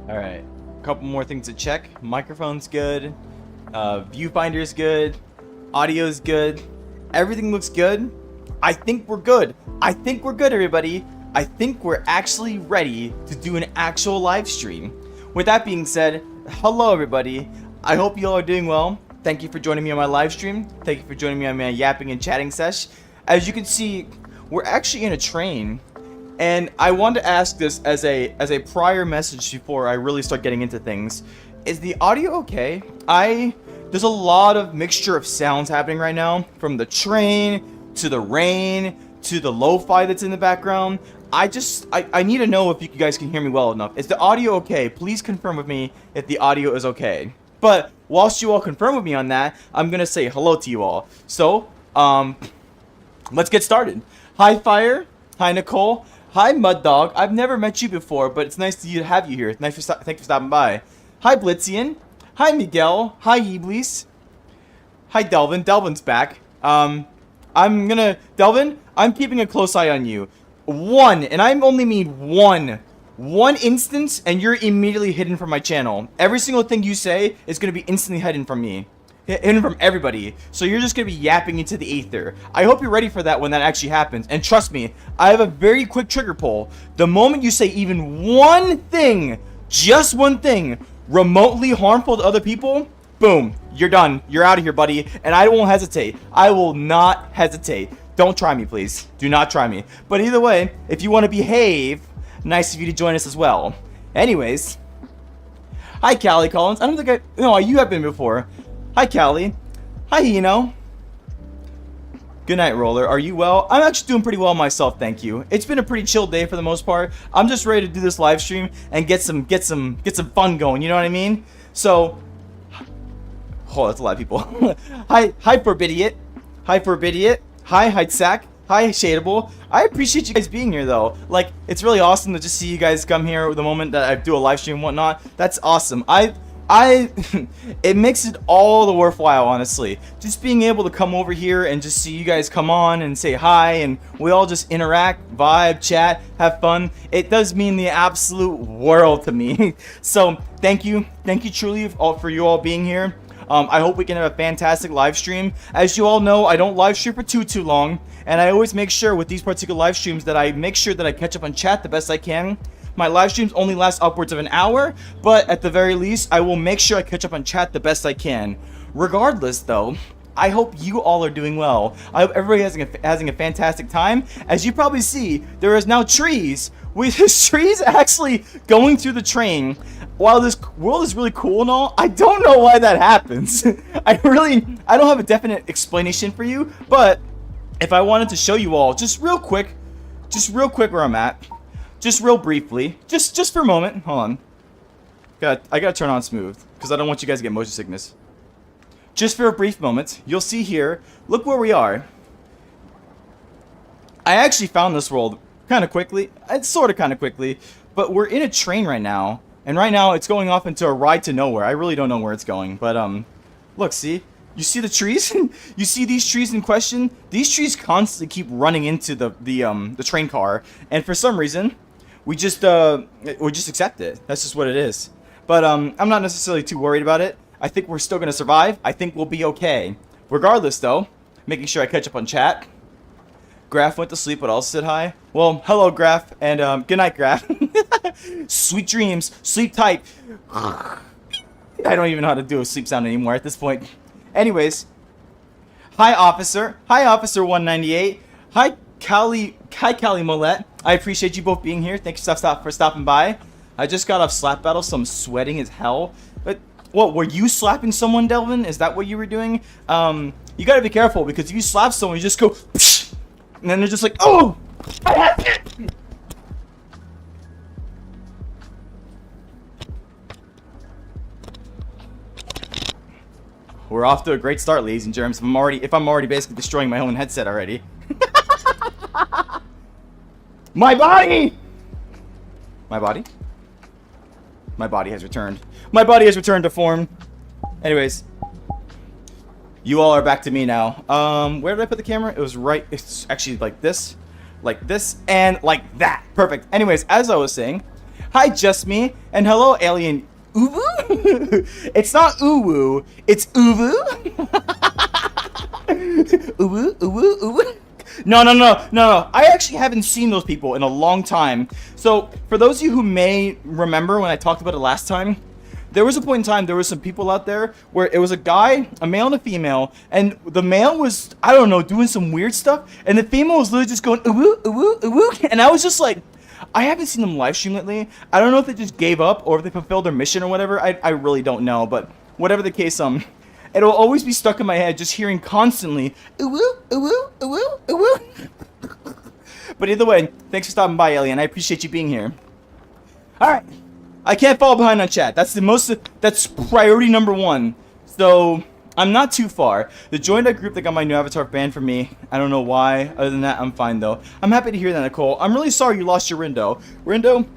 Alright, a couple more things to check. Microphone's good, viewfinder's good, audio's good, everything looks good. I think we're good. I think we're good, everybody. I think we're actually ready to do an actual live stream. With that being said, hello everybody. I hope you all are doing well. Thank you for joining me on my live stream. Thank you for joining me on my yapping and chatting sesh. As you can see, we're actually in a train. And I wanted to ask this as a prior message before I really start getting into things. Is the audio okay? There's a lot of mixture of sounds happening right now, from the train to the rain to the lo-fi that's in the background. I need to know if you guys can hear me well enough. Is the audio okay? Please confirm with me if the audio is okay. But whilst you all confirm with me on that, I'm gonna say hello to you all. So, let's get started. Hi Fire, hi Nicole. Hi, Mud Dog. I've never met you before, but it's nice to have you here. Thank you for stopping by. Hi, Blitzian. Hi, Miguel. Hi, Iblis. Hi, Delvin. Delvin's back. Delvin, I'm keeping a close eye on you. And I only mean one instance, and you're immediately hidden from my channel. Every single thing you say is going to be instantly hidden from me. Hidden from everybody. So you're just going to be yapping into the ether. I hope you're ready for that when that actually happens. And trust me, I have a very quick trigger pull. The moment you say even one thing, just one thing, remotely harmful to other people, boom, you're done. You're out of here, buddy. And I won't hesitate. I will not hesitate. Don't try me, please. Do not try me. But either way, if you want to behave, nice of you to join us as well. Anyways, hi, Callie Collins. I don't think no, you have been before. Hi, Callie. Hi, Hino. Good night, Roller. Are you well? I'm actually doing pretty well myself, thank you. It's been a pretty chill day for the most part. I'm just ready to do this live stream and get some fun going. You know what I mean? So, oh, that's a lot of people. Hi, Forbidiot. Hi, Forbidiot. Hi, Heidsack. Hi, Shadeable. I appreciate you guys being here, though. Like, it's really awesome to just see you guys come here the moment that I do a live stream and whatnot. That's awesome. It makes it all the worthwhile, honestly. Just being able to come over here and just see you guys come on and say hi, and we all just interact, vibe, chat, have fun. It does mean the absolute world to me. So thank you truly for you all being here. I hope we can have a fantastic live stream. As you all know, I don't live stream for too long, and I always make sure with these particular live streams that I make sure that I catch up on chat the best I can. My live streams only last upwards of an hour, but at the very least, I will make sure I catch up on chat the best I can. Regardless, though, I hope you all are doing well. I hope everybody having a fantastic time. As you probably see, there is now trees. There's trees actually going through the train. While this world is really cool and all, I don't know why that happens. I don't have a definite explanation for you, but if I wanted to show you all just real quick where I'm at. Just real briefly, just for a moment. Hold on. I gotta turn on smooth because I don't want you guys to get motion sickness. Just for a brief moment, you'll see here. Look where we are. I actually found this world kind of quickly. It's sort of kind of quickly, but we're in a train right now, and right now it's going off into a ride to nowhere. I really don't know where it's going, but look, see. You see the trees? You see these trees in question? These trees constantly keep running into the train car, and for some reason, we just accept it. That's just what it is. But I'm not necessarily too worried about it. I think we're still gonna survive. I think we'll be okay. Regardless, though, making sure I catch up on chat. Graph went to sleep, but I'll sit high. Well, hello, Graph, and good night, Graph. Sweet dreams. Sleep tight. I don't even know how to do a sleep sound anymore at this point. Anyways, hi Officer 198. Hi Callie Molette. I appreciate you both being here. Thank you for stopping by. I just got off slap battle, so I'm sweating as hell. But what, were you slapping someone, Delvin? Is that what you were doing? You gotta be careful, because if you slap someone, you just go psh, and then they're just like, oh, I have it. We're off to a great start, ladies and germs. If I'm already basically destroying my own headset already. My body! My body? My body has returned. My body has returned to form. Anyways. You all are back to me now. Where did I put the camera? It was right. It's actually like this, and like that. Perfect. Anyways, as I was saying, Hi, just me, and hello, alien. Uwu? It's not uwu, it's uwu. Uwu, uwu, uwu. No. I actually haven't seen those people in a long time. So, for those of you who may remember when I talked about it last time, there was a point in time, there was some people out there where it was a guy, a male and a female, and the male was, I don't know, doing some weird stuff, and the female was literally just going, uwu, uwu, uwu, and I was just like, I haven't seen them live stream lately. I don't know if they just gave up or if they fulfilled their mission or whatever. I really don't know, but whatever the case, it'll always be stuck in my head just hearing constantly, uwu, uwu, uwu, uwu. But either way, thanks for stopping by, Alien. I appreciate you being here. Alright. I can't fall behind on chat. That's priority number 1. So, I'm not too far. The joined a group that got my new avatar banned from me. I don't know why. Other than that, I'm fine though. I'm happy to hear that, Nicole. I'm really sorry you lost your Rindo. Rindo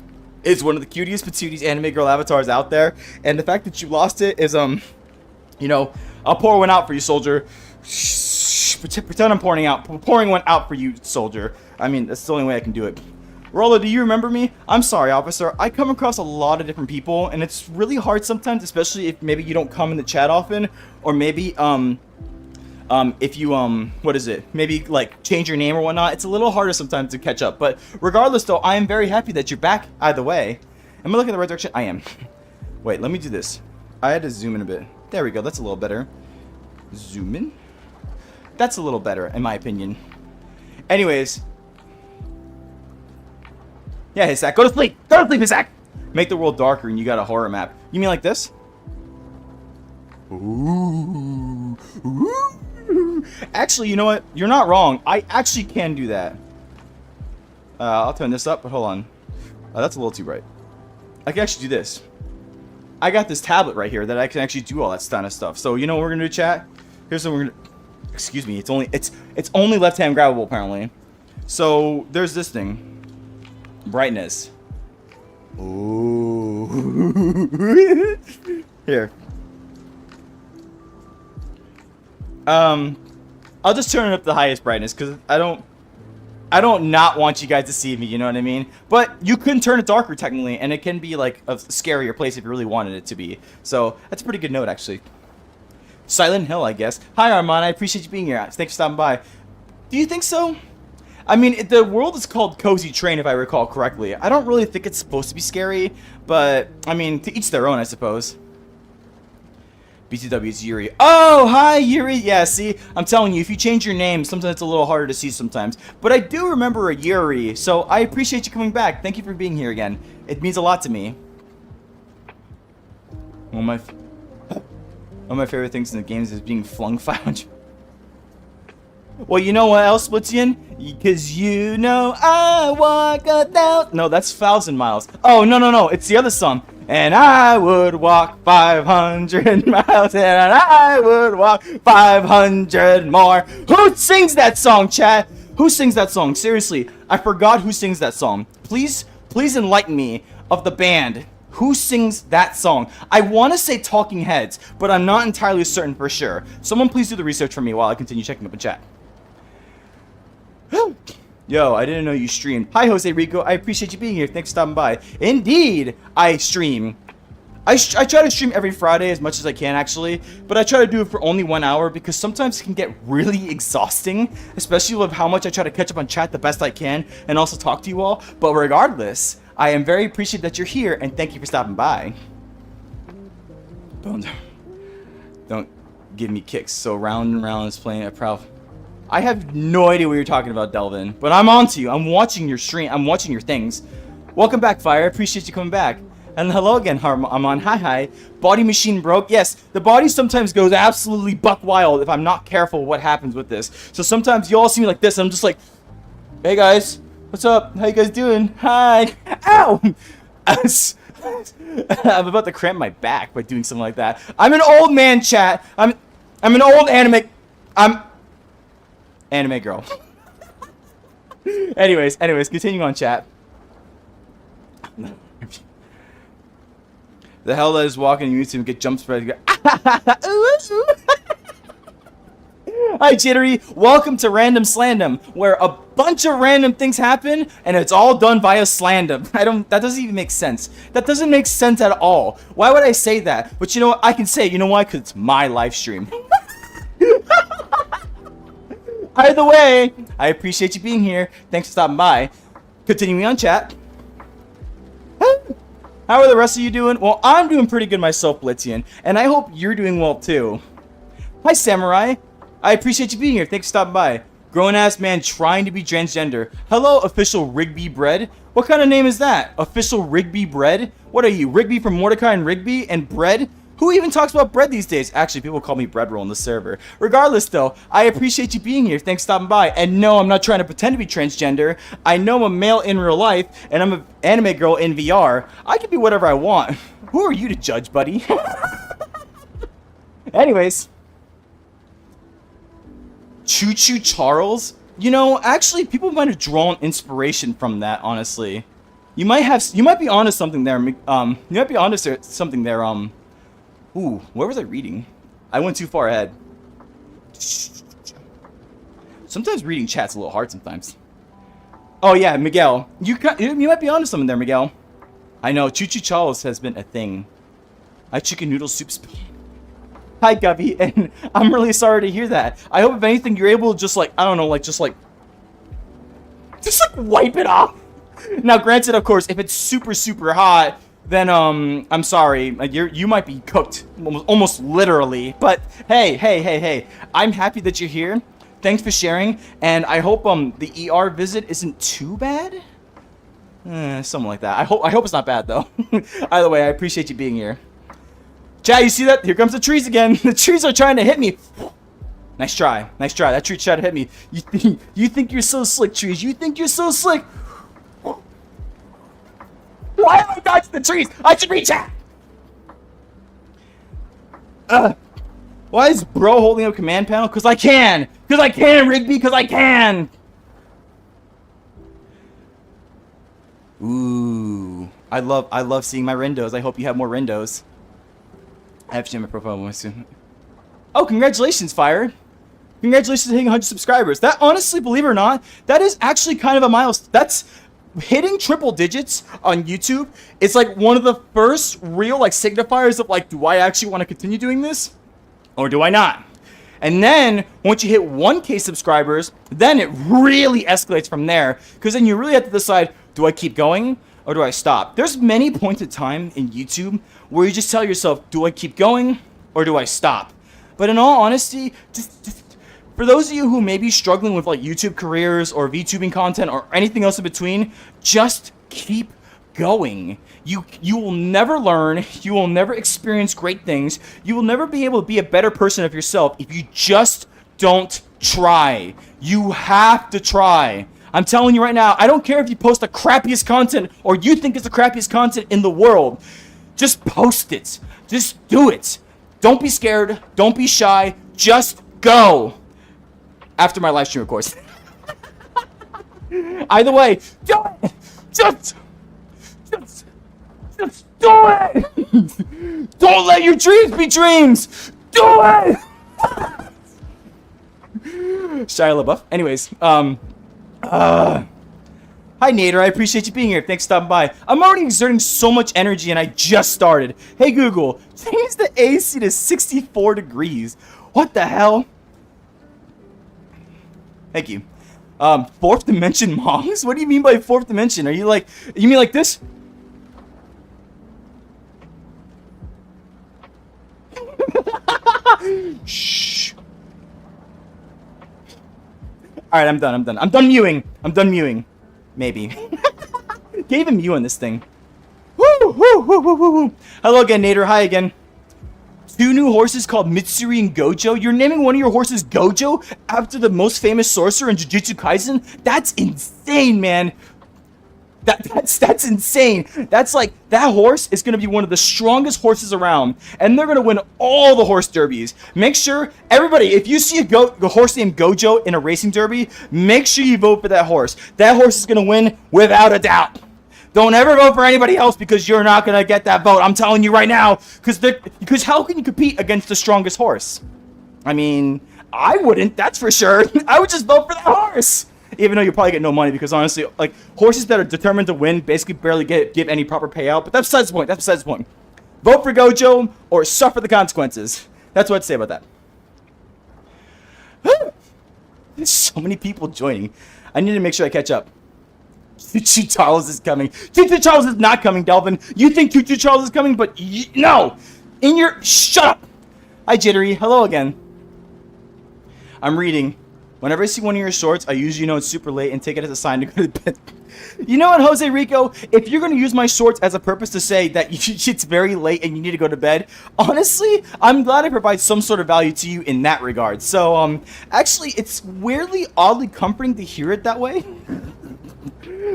is one of the cutest patooties anime girl avatars out there. And the fact that you lost it is, you know, I'll pour one out for you, soldier. Shh, pretend I'm pouring one out for you, soldier. I mean, that's the only way I can do it. Rollo, do you remember me? I'm sorry, officer. I come across a lot of different people, and it's really hard sometimes, especially if maybe you don't come in the chat often, or maybe, if you, what is it? Maybe, like, change your name or whatnot. It's a little harder sometimes to catch up, but regardless, though, I am very happy that you're back either way. Am I looking in the right direction? I am. Wait, let me do this. I had to zoom in a bit. There we go. That's a little better. Zoom in. That's a little better, in my opinion. Anyways. Yeah, Hisak, go to sleep! Go to sleep, Hisak! Make the world darker and you got a horror map. You mean like this? Ooh. Ooh. Actually, you know what? You're not wrong. I actually can do that. I'll turn this up, but hold on. That's a little too bright. I can actually do this. I got this tablet right here that I can actually do all that kind of stuff. So, you know what we're gonna do, chat? Here's what we're gonna... Excuse me, it's only left-hand grabbable, apparently. So, there's this thing. Brightness. Ooh. Here. I'll just turn it up to the highest brightness because I don't not want you guys to see me, you know what I mean? But you can turn it darker technically, and it can be like a scarier place if you really wanted it to be. So that's a pretty good note, actually. Silent Hill, I guess. Hi, Armand. I appreciate you being here. Thanks for stopping by. Do you think so? I mean, the world is called Cozy Train, if I recall correctly. I don't really think it's supposed to be scary, but, I mean, to each their own, I suppose. BTW is Yuri. Oh, hi, Yuri. Yeah, see, I'm telling you, if you change your name, sometimes it's a little harder to see sometimes. But I do remember a Yuri, so I appreciate you coming back. Thank you for being here again. It means a lot to me. One of my favorite things in the games is being flung 500. Well, you know what else, Splitian? Because you know I walk 1,000... No, that's 1,000 miles. Oh, no. It's the other song. And I would walk 500 miles, and I would walk 500 more. Who sings that song, chat? Who sings that song? Seriously, I forgot who sings that song. Please enlighten me of the band. Who sings that song? I want to say Talking Heads, but I'm not entirely certain for sure. Someone please do the research for me while I continue checking up in chat. Yo, I didn't know you streamed. Hi, Jose Rico. I appreciate you being here. Thanks for stopping by. Indeed, I stream. I try to stream every Friday as much as I can, actually. But I try to do it for only 1 hour because sometimes it can get really exhausting. Especially with how much I try to catch up on chat the best I can and also talk to you all. But regardless, I am very appreciative that you're here and thank you for stopping by. Don't give me kicks. So round and round is playing a proud... I have no idea what you're talking about, Delvin, but I'm on to you. I'm watching your stream. I'm watching your things. Welcome back, Fire. I appreciate you coming back. And hello again, Armand. Hi. Body machine broke. Yes, the body sometimes goes absolutely buck wild if I'm not careful what happens with this. So sometimes you all see me like this, and I'm just like, hey guys, what's up? How you guys doing? Hi. Ow! I'm about to cramp my back by doing something like that. I'm an old man, chat. I'm an old anime girl. anyways, continuing on, chat. The hell that is walking on YouTube and get jump spread. Hi, Jittery. Welcome to Random Slandom, where a bunch of random things happen, and it's all done via Slandom. That doesn't even make sense. That doesn't make sense at all. Why would I say that? But you know what? I can say, you know why? Because it's my live stream. Either way, I appreciate you being here. Thanks for stopping by. Continuing on chat. How are the rest of you doing? Well, I'm doing pretty good myself, Blitzian, and I hope you're doing well too. Hi, Samurai. I appreciate you being here. Thanks for stopping by. Grown-ass man trying to be transgender. Hello, official Rigby Bread. What kind of name is that? Official Rigby Bread? What are you, Rigby from Mordecai and Rigby and Bread? Who even talks about bread these days? Actually, people call me Bread Roll on the server. Regardless, though, I appreciate you being here. Thanks for stopping by. And no, I'm not trying to pretend to be transgender. I know I'm a male in real life, and I'm an anime girl in VR. I can be whatever I want. Who are you to judge, buddy? Anyways. Choo Choo Charles? You know, actually, people might have drawn inspiration from that, honestly. You might be onto something there. You might be onto something there, Ooh, where was I reading? I went too far ahead. Sometimes reading chat's a little hard sometimes. Oh yeah, Miguel. You might be onto something there, Miguel. I know, Choo Choo Charles has been a thing. I chicken noodle soup spoon. Hi, Gubby, and I'm really sorry to hear that. I hope if anything you're able to just like, I don't know, like just like wipe it off. Now, granted, of course, if it's super, super hot, then I'm sorry, you might be cooked, almost literally. But hey, I'm happy that you're here. Thanks for sharing, and I hope the ER visit isn't too bad. Something like that. I hope it's not bad though. Either way, I appreciate you being here. Chat, you see that? Here comes the trees again. The trees are trying to hit me. Nice try. That tree tried to hit me. You think you're so slick, trees? You think you're so slick? Why am I dodging the trees? I should reach out. Why is bro holding up command panel? Cause I can, Rigby. Cause I can. Ooh, I love seeing my Rendos. I hope you have more Rendos. I have to change my profile more soon. Oh, congratulations, Fire. Congratulations on hitting 100 subscribers. That, honestly, believe it or not, that is actually kind of a milestone. That's hitting triple digits on YouTube. It's like one of the first real like signifiers of like, do I actually want to continue doing this or do I not? And then once you hit 1K subscribers, then it really escalates from there, because then you really have to decide, do I keep going or do I stop? There's many points of time in YouTube where you just tell yourself, do I keep going or do I stop? But in all honesty, just for those of you who may be struggling with like YouTube careers or VTubing content or anything else in between, just keep going. You will never learn, you will never experience great things, you will never be able to be a better person of yourself if you just don't try. You have to try. I'm telling you right now, I don't care if you post the crappiest content or you think it's the crappiest content in the world. Just post it. Just do it. Don't be scared. Don't be shy. Just go. After my live stream, of course. Either way, do it. Just do it. Don't let your dreams be dreams. Do it. Shia LaBeouf. Anyways, hi Nader, I appreciate you being here. Thanks for stopping by. I'm already exerting so much energy and I just started. Hey Google, change the AC to 64 degrees. What the hell? Thank you. Fourth dimension moms? What do you mean by fourth dimension? Are you like, you mean like this? Shh. Alright, I'm done. I'm done mewing. Maybe. Can't even mew on this thing. Woo! Hello again, Nader. Hi again. 2 new horses called Mitsuri and Gojo. You're naming one of your horses Gojo after the most famous sorcerer in Jujutsu Kaisen? That's insane, man. That's insane. That's like, that horse is going to be one of the strongest horses around, and they're going to win all the horse derbies. Make sure, everybody, if you see a horse named Gojo in a racing derby, make sure you vote for that horse. That horse is going to win without a doubt. Don't ever vote for anybody else because you're not going to get that vote. I'm telling you right now, because how can you compete against the strongest horse? I mean, I wouldn't, that's for sure. I would just vote for that horse. Even though you probably get no money because honestly, like, horses that are determined to win basically barely give any proper payout. But that's besides the point. That's besides the point. Vote for Gojo or suffer the consequences. That's what I'd say about that. There's so many people joining. I need to make sure I catch up. Choo-Choo Charles is coming. Choo-Choo Charles is not coming, Delvin. You think Choo-Choo Charles is coming, but no. Shut up. Hi, Jittery. Hello again. I'm reading. Whenever I see one of your shorts, I usually know it's super late and take it as a sign to go to bed. You know what, Jose Rico? If you're going to use my shorts as a purpose to say that it's very late and you need to go to bed, honestly, I'm glad I provide some sort of value to you in that regard. So, actually, it's weirdly, oddly comforting to hear it that way.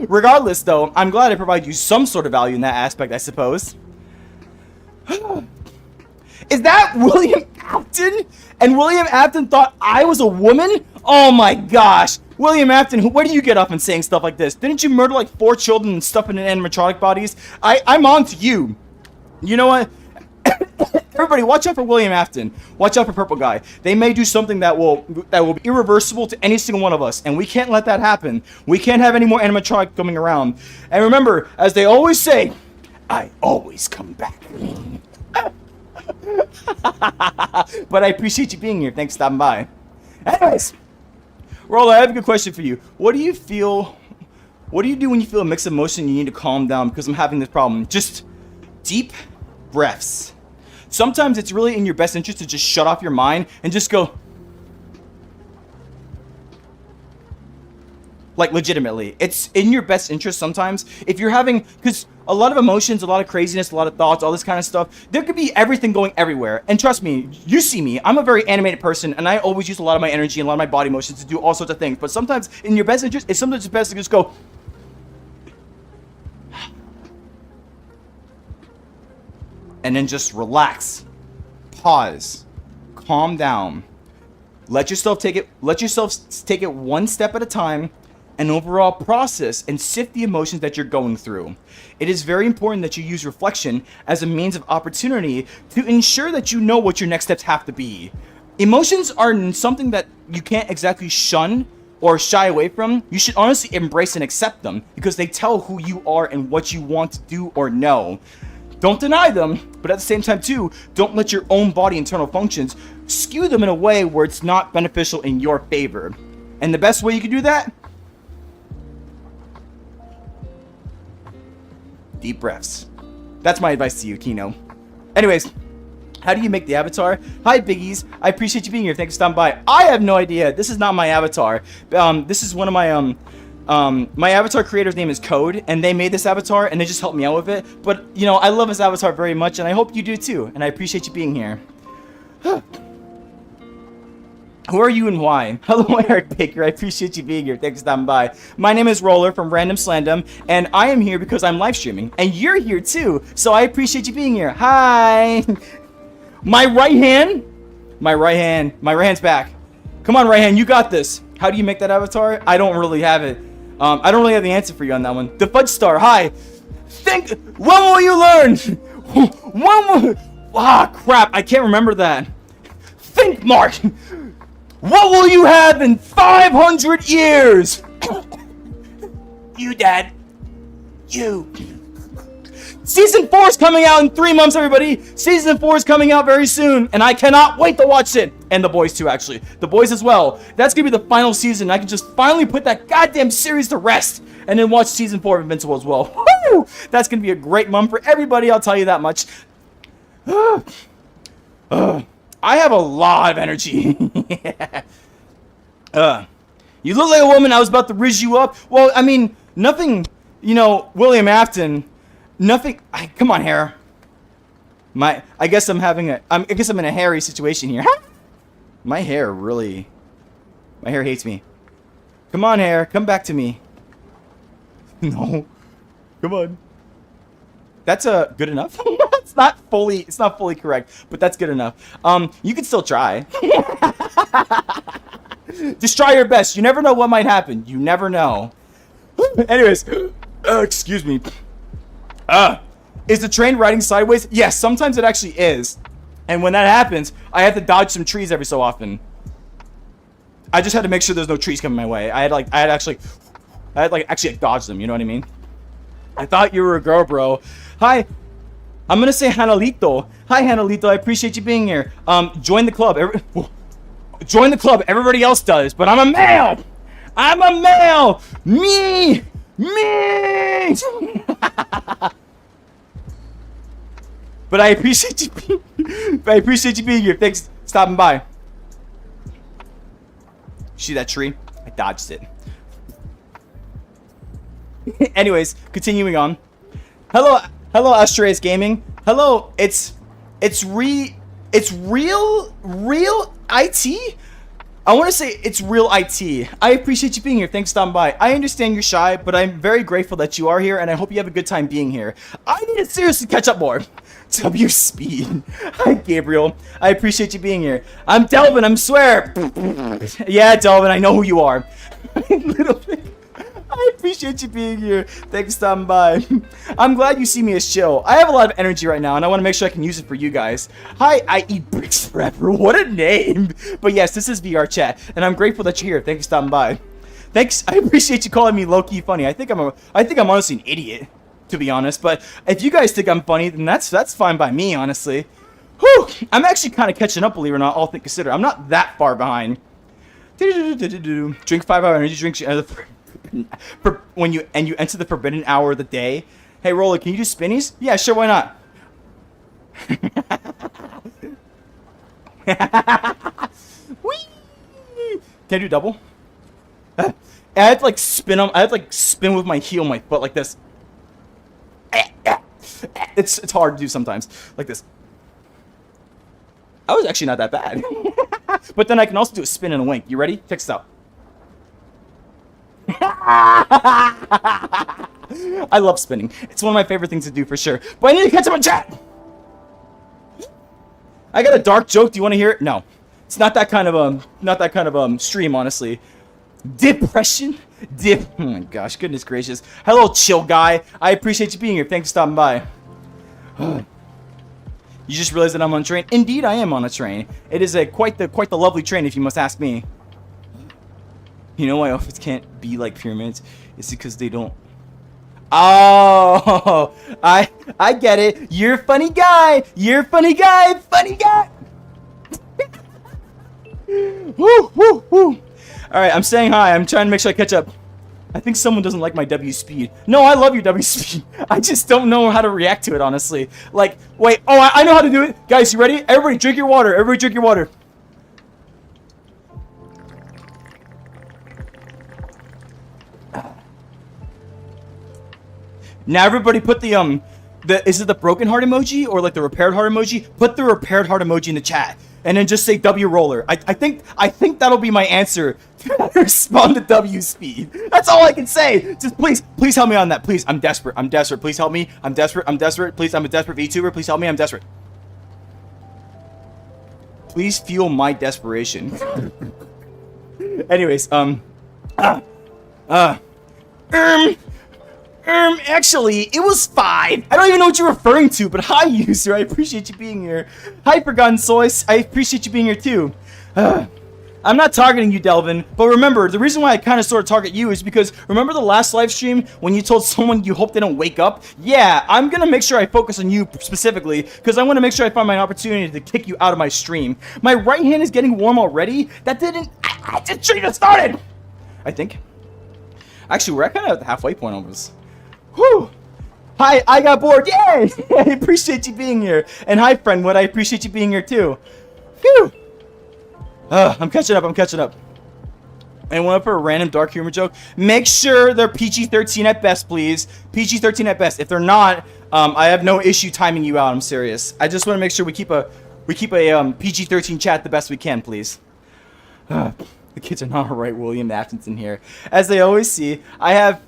Regardless, though, I'm glad I provide you some sort of value in that aspect, I suppose. Is that William Afton? And William Afton thought I was a woman? Oh my gosh. William Afton, where do you get up and saying stuff like this? Didn't you murder like 4 children and stuff in animatronic bodies? I'm on to you. You know what? Everybody, watch out for William Afton. Watch out for Purple Guy. They may do something that will be irreversible to any single one of us, and we can't let that happen. We can't have any more animatronic coming around. And remember, as they always say, I always come back. But I appreciate you being here. Thanks for stopping by. Anyways, Rolla, I have a good question for you. What do you do when you feel a mixed emotion and you need to calm down? Because I'm having this problem. Just deep breaths. Sometimes it's really in your best interest to just shut off your mind and just go. Like, legitimately. It's in your best interest sometimes. If you're having, because a lot of emotions, a lot of craziness, a lot of thoughts, all this kind of stuff, there could be everything going everywhere. And trust me, you see me, I'm a very animated person, and I always use a lot of my energy and a lot of my body motions to do all sorts of things. But sometimes, in your best interest, it's sometimes best to just go. And then just relax. Pause. Calm down. Let yourself take it one step at a time. And overall process and sift the emotions that you're going through. It is very important that you use reflection as a means of opportunity to ensure that you know what your next steps have to be. Emotions are something that you can't exactly shun or shy away from. You should honestly embrace and accept them because they tell who you are and what you want to do or know. Don't deny them, but at the same time too, don't let your own body internal functions skew them in a way where it's not beneficial in your favor. And the best way you can do that? Deep breaths. That's my advice to you, Kino. Anyways, how do you make the avatar? Hi, Biggies. I appreciate you being here. Thanks for stopping by. I have no idea. This is not my avatar. This is one of my my avatar creator's name is Code, and they made this avatar, and they just helped me out with it. But you know, I love this avatar very much, and I hope you do too. And I appreciate you being here. Who are you and why? Hello, Eric Baker. I appreciate you being here. Thanks for stopping by. My name is Roller from Random Slandom, and I am here because I'm live streaming. And you're here too, so I appreciate you being here. Hi. My right hand's back. Come on, right hand, you got this. How do you make that avatar? I don't really have it. I don't really have the answer for you on that one. The Fudge Star, hi. When will you learn? Crap, I can't remember that. Think, Mark. What will you have in 500 years? You, Dad. You. Season 4 is coming out in 3 months, everybody. Season 4 is coming out very soon, and I cannot wait to watch it. And The Boys too, actually. The Boys as well. That's going to be the final season. I can just finally put that goddamn series to rest and then watch Season 4 of Invincible as well. Woo! That's going to be a great month for everybody, I'll tell you that much. I have a lot of energy. You look like a woman. I was about to riz you up. Well, I mean, nothing, you know, William Afton, nothing. Come on, hair. I guess I'm in a hairy situation here. My hair hates me. Come on, hair. Come back to me. No. Come on. That's good enough. It's not fully correct, but that's good enough. You can still try. Just try your best. You never know what might happen. You never know. Anyways, excuse me. Is the train riding sideways? Yes, sometimes it actually is. And when that happens, I have to dodge some trees every so often. I just had to make sure there's no trees coming my way. I had actually dodged them. You know what I mean? I thought you were a girl, bro. Hi. I'm gonna say Hanalito. Hi, Hanalito. I appreciate you being here. Join the club. Join the club. Everybody else does, but I'm a male. I'm a male. Me. But I appreciate you being here. Thanks for stopping by. See that tree? I dodged it. Anyways, continuing on. Hello, Astreus Gaming. Hello, it's real IT. I want to say it's real IT. I appreciate you being here. Thanks for stopping by. I understand you're shy, but I'm very grateful that you are here, and I hope you have a good time being here. I need to seriously catch up more. W Speed. Hi, Gabriel. I appreciate you being here. I'm Delvin. I swear. Yeah, Delvin. I know who you are. Little thing. I appreciate you being here. Thanks for stopping by. I'm glad you see me as chill. I have a lot of energy right now, and I want to make sure I can use it for you guys. Hi, I eat bricks forever. What a name. But yes, this is VR chat, and I'm grateful that you're here. Thanks for stopping by. Thanks. I appreciate you calling me low-key funny. I think I'm honestly an idiot, to be honest. But if you guys think I'm funny, then that's fine by me, honestly. Whew. I'm actually kind of catching up, believe it or not, all things considered. I'm not that far behind. Drink 5-hour energy drinks. When you enter the forbidden hour of the day. Hey, Roller, can you do spinnies? Yeah, sure, why not? Whee! Can I do double? I had to like spin them. I had to like spin with my heel, my foot like this. It's hard to do sometimes, like this. I was actually not that bad. But then I can also do a spin and a wink. You ready? Check this out. I love spinning. It's one of my favorite things to do for sure. But I need to catch up on chat. I got a dark joke. Do you want to hear it? No. It's not that kind of stream, honestly. Depression? Oh my gosh, goodness gracious. Hello, chill guy. I appreciate you being here. Thanks for stopping by. You just realized that I'm on a train? Indeed, I am on a train. It is quite the lovely train, if you must ask me. You know why outfits can't be like pyramids? It's because they don't. Oh, I get it. You're a funny guy. You're a funny guy. Funny guy. Woo, woo, woo. All right, I'm saying hi. I'm trying to make sure I catch up. I think someone doesn't like my W speed. No, I love your W speed. I just don't know how to react to it, honestly. Like, wait. Oh, I know how to do it. Guys, you ready? Everybody drink your water. Everybody drink your water. Now everybody put the is it the broken heart emoji or like the repaired heart emoji? Put the repaired heart emoji in the chat and then just say W roller. I think that'll be my answer to respond to W speed. That's all I can say. Just please help me on that. Please, I'm desperate. I'm desperate. Please help me. I'm desperate. Please, I'm a desperate VTuber. Please help me. I'm desperate. Please feel my desperation. Anyways, actually, it was 5. I don't even know what you're referring to, but hi, user. I appreciate you being here. Hi, Forgotten Source. I appreciate you being here, too. I'm not targeting you, Delvin, but remember, the reason why I kind of sort of target you is because remember the last live stream when you told someone you hope they don't wake up? Yeah, I'm going to make sure I focus on you specifically because I want to make sure I find my opportunity to kick you out of my stream. My right hand is getting warm already? That didn't... I just started! I think. Actually, we're kind of at the halfway point almost. Whew. Hi, I got bored. Yay! I appreciate you being here. And hi, friend Wood. I appreciate you being here too. Phew. I'm catching up. Anyone up for a random dark humor joke? Make sure they're PG-13 at best, please. PG-13 at best. If they're not, I have no issue timing you out. I'm serious. I just want to make sure we keep a PG-13 chat the best we can, please. The kids are not right, William Atkinson here. As they always see, I have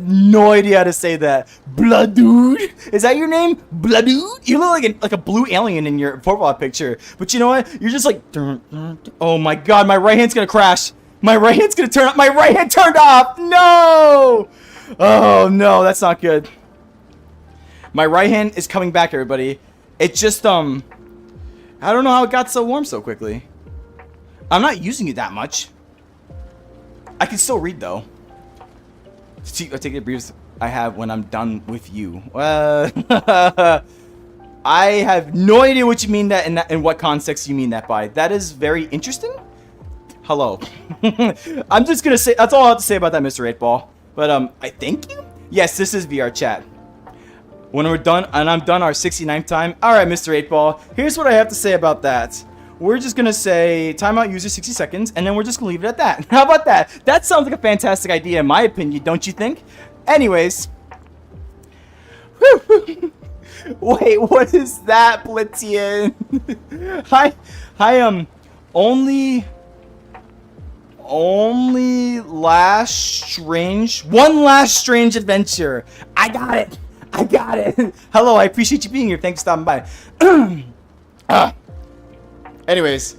no idea how to say that. Bloodude? Is that your name? Bloodude? You look like a blue alien in your profile picture. But you know what? You're just like... Oh my god, my right hand's gonna crash. My right hand's gonna turn off. My right hand turned off! No! Oh no, that's not good. My right hand is coming back, everybody. It just, I don't know how it got so warm so quickly. I'm not using it that much. I can still read though. See, I take the briefs I have when I'm done with you. I have no idea what you mean that in what context you mean that by. That is very interesting. Hello. I'm just gonna say that's all I have to say about that, Mr. 8-Ball. But I thank you. Yes, this is VR chat. When we're done and I'm done our 69th time. All right, Mr. 8-Ball. Here's what I have to say about that. We're just gonna say timeout user 60 seconds, and then we're just gonna leave it at that. How about that? That sounds like a fantastic idea, in my opinion, don't you think? Anyways. Wait, what is that, Blitzian? Hi, only one last strange adventure. I got it. Hello, I appreciate you being here. Thanks for stopping by. Anyways,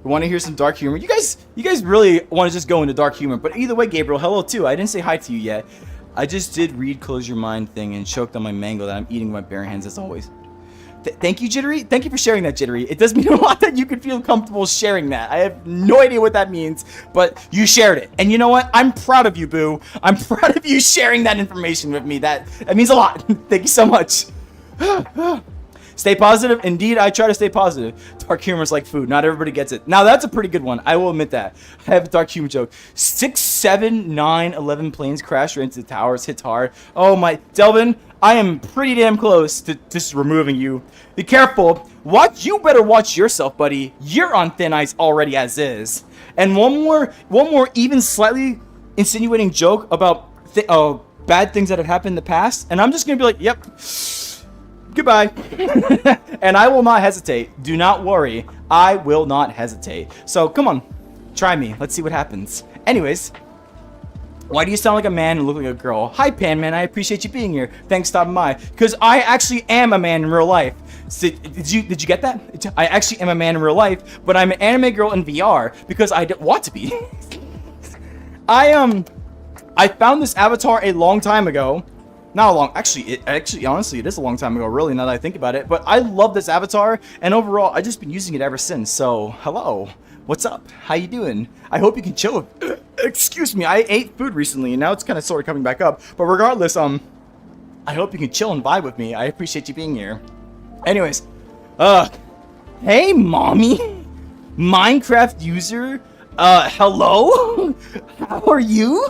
we want to hear some dark humor. You guys really want to just go into dark humor. But either way, Gabriel, hello too. I didn't say hi to you yet. I just did read Close Your Mind thing and choked on my mango that I'm eating with my bare hands as always. Thank you, Jittery. Thank you for sharing that, Jittery. It does mean a lot that you could feel comfortable sharing that. I have no idea what that means, but you shared it. And you know what? I'm proud of you, Boo. I'm proud of you sharing that information with me. That means a lot. Thank you so much. Stay positive. Indeed, I try to stay positive. Dark humor is like food. Not everybody gets it. Now, that's a pretty good one. I will admit that. I have a dark humor joke. 6, 7, 9, 11 planes crash right into the towers. Hits hard. Oh, my. Delvin, I am pretty damn close to just removing you. Be careful. You better watch yourself, buddy. You're on thin ice already as is. And one more even slightly insinuating joke about bad things that have happened in the past. And I'm just going to be like, yep. Goodbye. And I will not hesitate. Do not worry. I will not hesitate. So come on. Try me. Let's see what happens. Anyways. Why do you sound like a man and look like a girl? Hi, Pan Man. I appreciate you being here. Thanks for stopping by. Because I actually am a man in real life. So, did you get that? I actually am a man in real life, but I'm an anime girl in VR because I want to be. I found this avatar a long time ago. Not a long, actually, honestly, it is a long time ago, really, now that I think about it. But I love this avatar, and overall, I've just been using it ever since. So, hello. What's up? How you doing? I hope you can chill. Excuse me, I ate food recently, and now it's kind of sort of coming back up. But regardless, I hope you can chill and vibe with me. I appreciate you being here. Anyways, hey, mommy. Minecraft user, hello? How are you?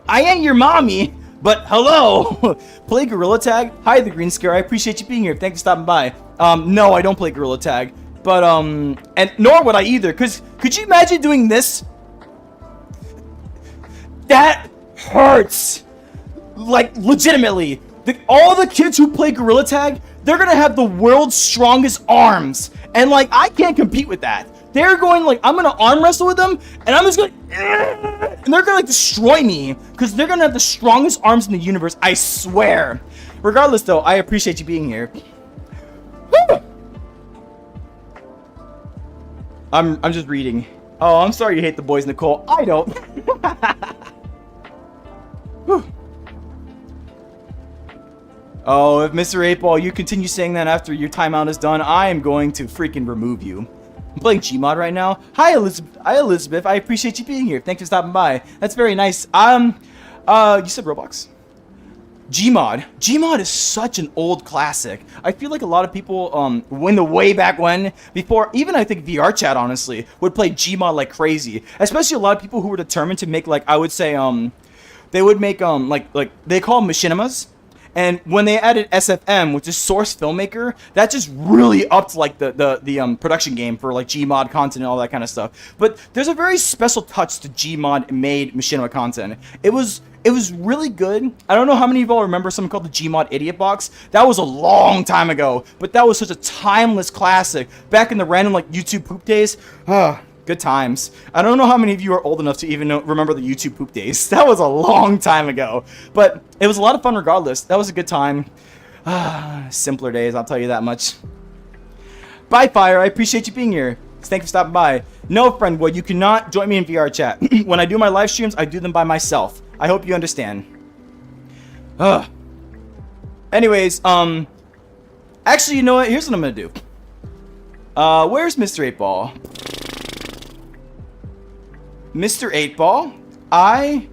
I ain't your mommy. But hello, play Gorilla Tag. Hi, the Green Scare. I appreciate you being here. Thanks for stopping by. No, I don't play Gorilla Tag. But and nor would I either. Cause could you imagine doing this? That hurts. Like legitimately. All the kids who play Gorilla Tag, they're gonna have the world's strongest arms, and like I can't compete with that. They're going like, I'm gonna arm wrestle with them, and I'm just gonna, and they're gonna like destroy me, because they're gonna have the strongest arms in the universe, I swear. Regardless though, I appreciate you being here. Woo! I'm just reading. Oh, I'm sorry you hate the boys, Nicole. I don't. Oh, if Mr. 8-Ball, you continue saying that after your timeout is done, I am going to freaking remove you. I'm playing Gmod right now. Hi, Elizabeth. I appreciate you being here. Thanks for stopping by. That's very nice. You said Roblox? Gmod. Gmod is such an old classic. I feel like a lot of people, when the way back when, before, even I think VR chat, honestly, would play Gmod like crazy. Especially a lot of people who were determined to make, like, I would say, they would make, like, they call them machinimas. And when they added SFM, which is Source Filmmaker, that just really upped like the production game for like Gmod content and all that kind of stuff. But there's a very special touch to Gmod made machinima content. It was really good. I don't know how many of y'all remember something called the Gmod Idiot Box. That was a long time ago, but that was such a timeless classic back in the random like YouTube poop days. Good times. I don't know how many of you are old enough to even remember the YouTube poop days. That was a long time ago. But it was a lot of fun regardless. That was a good time. Simpler days, I'll tell you that much. Bye, Fire. I appreciate you being here. Thank you for stopping by. No, friend, well, you cannot join me in VR chat. When I do my live streams, I do them by myself. I hope you understand. Anyways, actually, you know what? Here's what I'm going to do. Where's Mr. 8-Ball? Mr. 8-Ball, I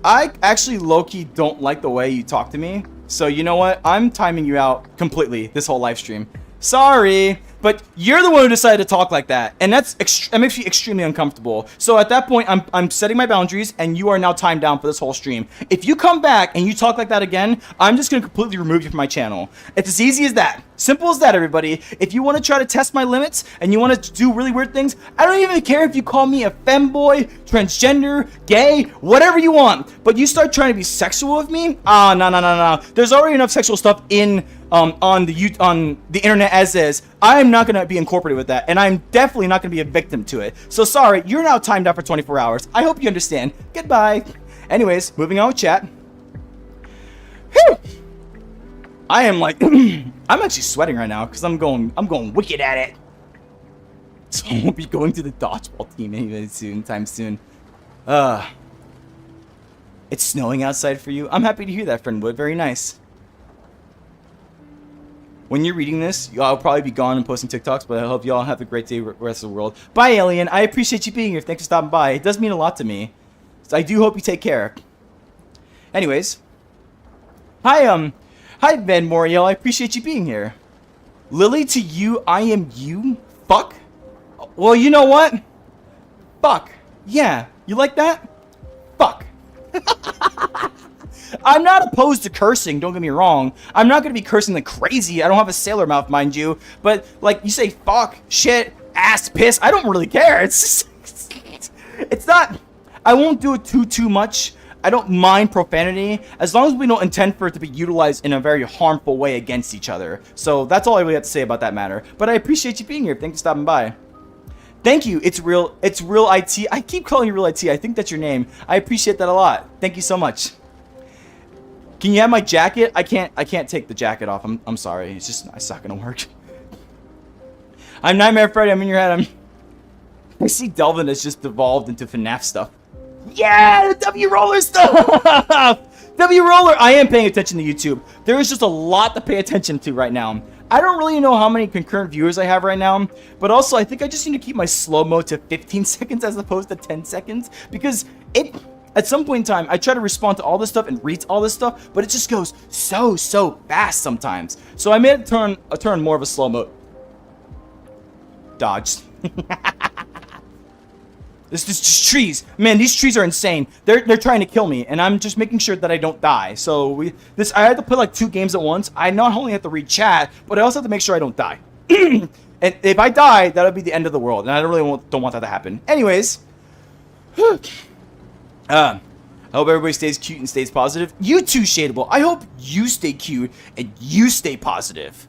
actually low-key don't like the way you talk to me. So you know what? I'm timing you out completely this whole live stream. Sorry, but you're the one who decided to talk like that, and that makes me extremely uncomfortable. So at that point, I'm setting my boundaries, and you are now timed down for this whole stream. If you come back and you talk like that again, I'm just gonna completely remove you from my channel. It's as easy as that. Simple as that, everybody. If you want to try to test my limits and you want to do really weird things, I don't even care if you call me a femboy, transgender, gay, whatever you want. But you start trying to be sexual with me? No. There's already enough sexual stuff on the internet as is. I'm not gonna be incorporated with that, and I'm definitely not gonna be a victim to it. So sorry, you're now timed out for 24 hours. I hope you understand. Goodbye. Anyways, moving on with chat. Whew. I am like, I'm actually sweating right now because I'm going wicked at it. So I won't be going to the dodgeball team anytime soon. It's snowing outside for you. I'm happy to hear that, friend Wood. Very nice. When you're reading this, I'll probably be gone and posting TikToks, but I hope y'all have a great day, rest of the world. Bye, Alien. I appreciate you being here. Thanks for stopping by. It does mean a lot to me. So I do hope you take care. Anyways. Hi, Ben Moriel. I appreciate you being here. Lily, to you, I am you? Fuck? Well, you know what? Fuck. Yeah. You like that? Fuck. I'm not opposed to cursing, don't get me wrong. I'm not going to be cursing like crazy. I don't have a sailor mouth, mind you. But, like, you say fuck, shit, ass, piss. I don't really care. It's just, it's not, I won't do it too much. I don't mind profanity as long as we don't intend for it to be utilized in a very harmful way against each other. So that's all I really have to say about that matter. But I appreciate you being here. Thanks for stopping by. Thank you. It's real IT. I keep calling you real IT. I think that's your name. I appreciate that a lot. Thank you so much. Can you have my jacket? I can't take the jacket off. I'm sorry. It's not gonna work. I'm Nightmare Freddy. I'm in your head. I see Delvin has just evolved into FNAF stuff. Yeah, the W Roller stuff. W Roller. I am paying attention to YouTube. There is just a lot to pay attention to right now. I don't really know how many concurrent viewers I have right now, but also I think I just need to keep my slow-mo to 15 seconds as opposed to 10 seconds because at some point in time, I try to respond to all this stuff and read all this stuff, but it just goes so fast sometimes. So I made a turn more of a slow-mo. Dodged. This just trees. Man, these trees are insane. They're trying to kill me, and I'm just making sure that I don't die. So I had to play like 2 games at once. I not only have to read chat, but I also have to make sure I don't die. And if I die, that'll be the end of the world, and I really don't want that to happen. Anyways, I hope everybody stays cute and stays positive. You too, Shadeable. I hope you stay cute and you stay positive.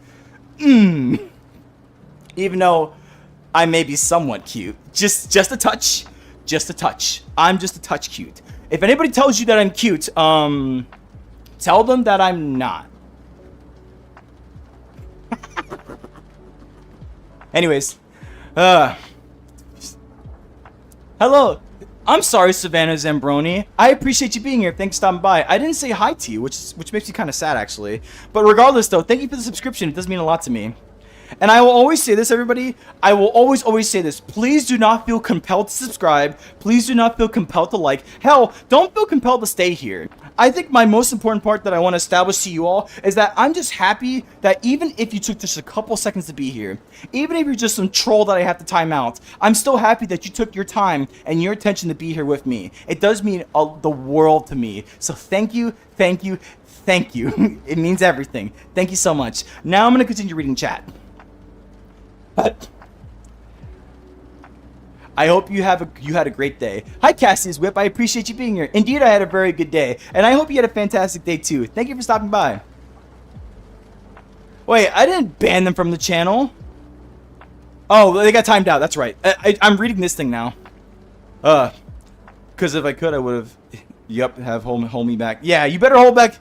Even though I may be somewhat cute. Just a touch. Just a touch. I'm just a touch cute. If anybody tells you that I'm cute, tell them that I'm not. Anyways. Hello. I'm sorry, Savannah Zambroni. I appreciate you being here. Thanks for stopping by. I didn't say hi to you, which makes me kind of sad, actually. But regardless, though, thank you for the subscription. It does mean a lot to me. And I will always say this, everybody. I will always say this. Please do not feel compelled to subscribe. Please do not feel compelled to like. Hell, don't feel compelled to stay here. I think my most important part that I want to establish to you all is that I'm just happy that even if you took just a couple seconds to be here, even if you're just some troll that I have to time out, I'm still happy that you took your time and your attention to be here with me. It does mean the world to me. So thank you, thank you, thank you. It means everything. Thank you so much. Now I'm going to continue reading chat. But I hope you had a great day. Hi, Cassie's Whip. I appreciate you being here. Indeed, I had a very good day. And I hope you had a fantastic day, too. Thank you for stopping by. Wait, I didn't ban them from the channel. Oh, they got timed out. That's right. I'm reading this thing now. Because if I could, I would have... Yep, hold me back. Yeah, you better hold back...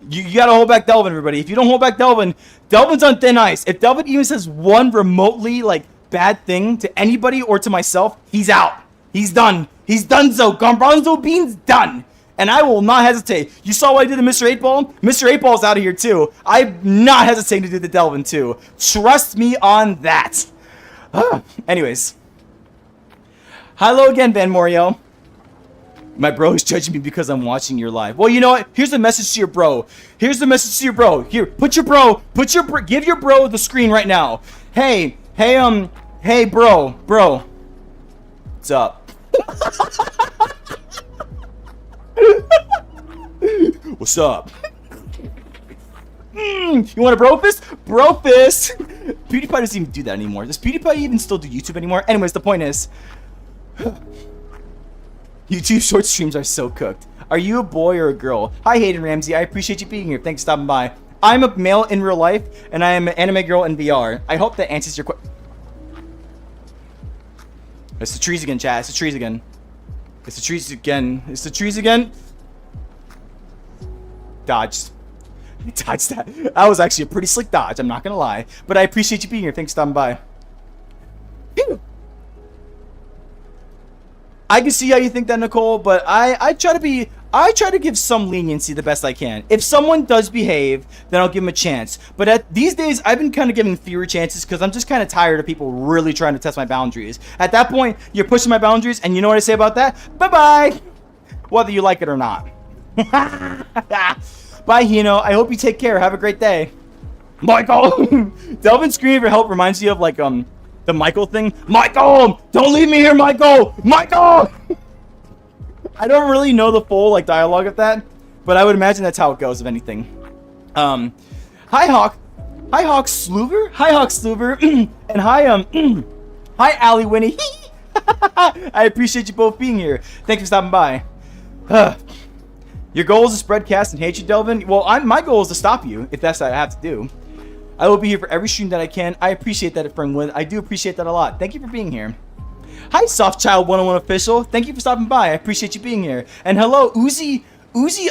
You gotta hold back Delvin, everybody. If you don't hold back Delvin, Delvin's on thin ice. If Delvin even says one remotely, like, bad thing to anybody or to myself, he's out. He's done. He's done so. Garbanzo Bean's done. And I will not hesitate. You saw what I did to Mr. 8-Ball? Mr. 8-Ball's out of here, too. I'm not hesitating to do the Delvin, too. Trust me on that. Anyways. Hello again, Van Morio. My bro is judging me because I'm watching your live. Well, you know what? Here's the message to your bro. Here's the message to your bro. Here, give your bro the screen right now. Hey, bro. What's up? What's up? You want a bro fist? Bro fist! PewDiePie doesn't even do that anymore. Does PewDiePie even still do YouTube anymore? Anyways, the point is... YouTube short streams are so cooked. Are you a boy or a girl? Hi, Hayden Ramsey. I appreciate you being here. Thanks for stopping by. I'm a male in real life, and I am an anime girl in VR. I hope that answers your question. It's the trees again, chat. It's the trees again. It's the trees again. It's the trees again. Dodged. I dodged that. That was actually a pretty slick dodge, I'm not gonna lie. But I appreciate you being here. Thanks for stopping by. Phew. I can see how you think that, Nicole, but I try to give some leniency the best I can. If someone does behave, then I'll give them a chance. But these days, I've been kind of giving fewer chances because I'm just kind of tired of people really trying to test my boundaries. At that point, you're pushing my boundaries, and you know what I say about that? Bye-bye! Whether you like it or not. Bye, Hino. I hope you take care. Have a great day. Michael! Delvin screaming for help reminds you of, like, the Michael thing. Michael! Don't leave me here, Michael! Michael! I don't really know the full, like, dialogue of that, but I would imagine that's how it goes, if anything. Hi, Hawk. Hi, Hawk Sluver. Hi, Hawk Sluver. And hi, hi, Allie Winnie. I appreciate you both being here. Thanks for stopping by. Your goal is to spread cast and hate you, Delvin? Well, my goal is to stop you, if that's what I have to do. I will be here for every stream that I can. I appreciate that, Fringwood. I do appreciate that a lot. Thank you for being here. Hi, Softchild 101 Official. Thank you for stopping by. I appreciate you being here. And hello, Uzi,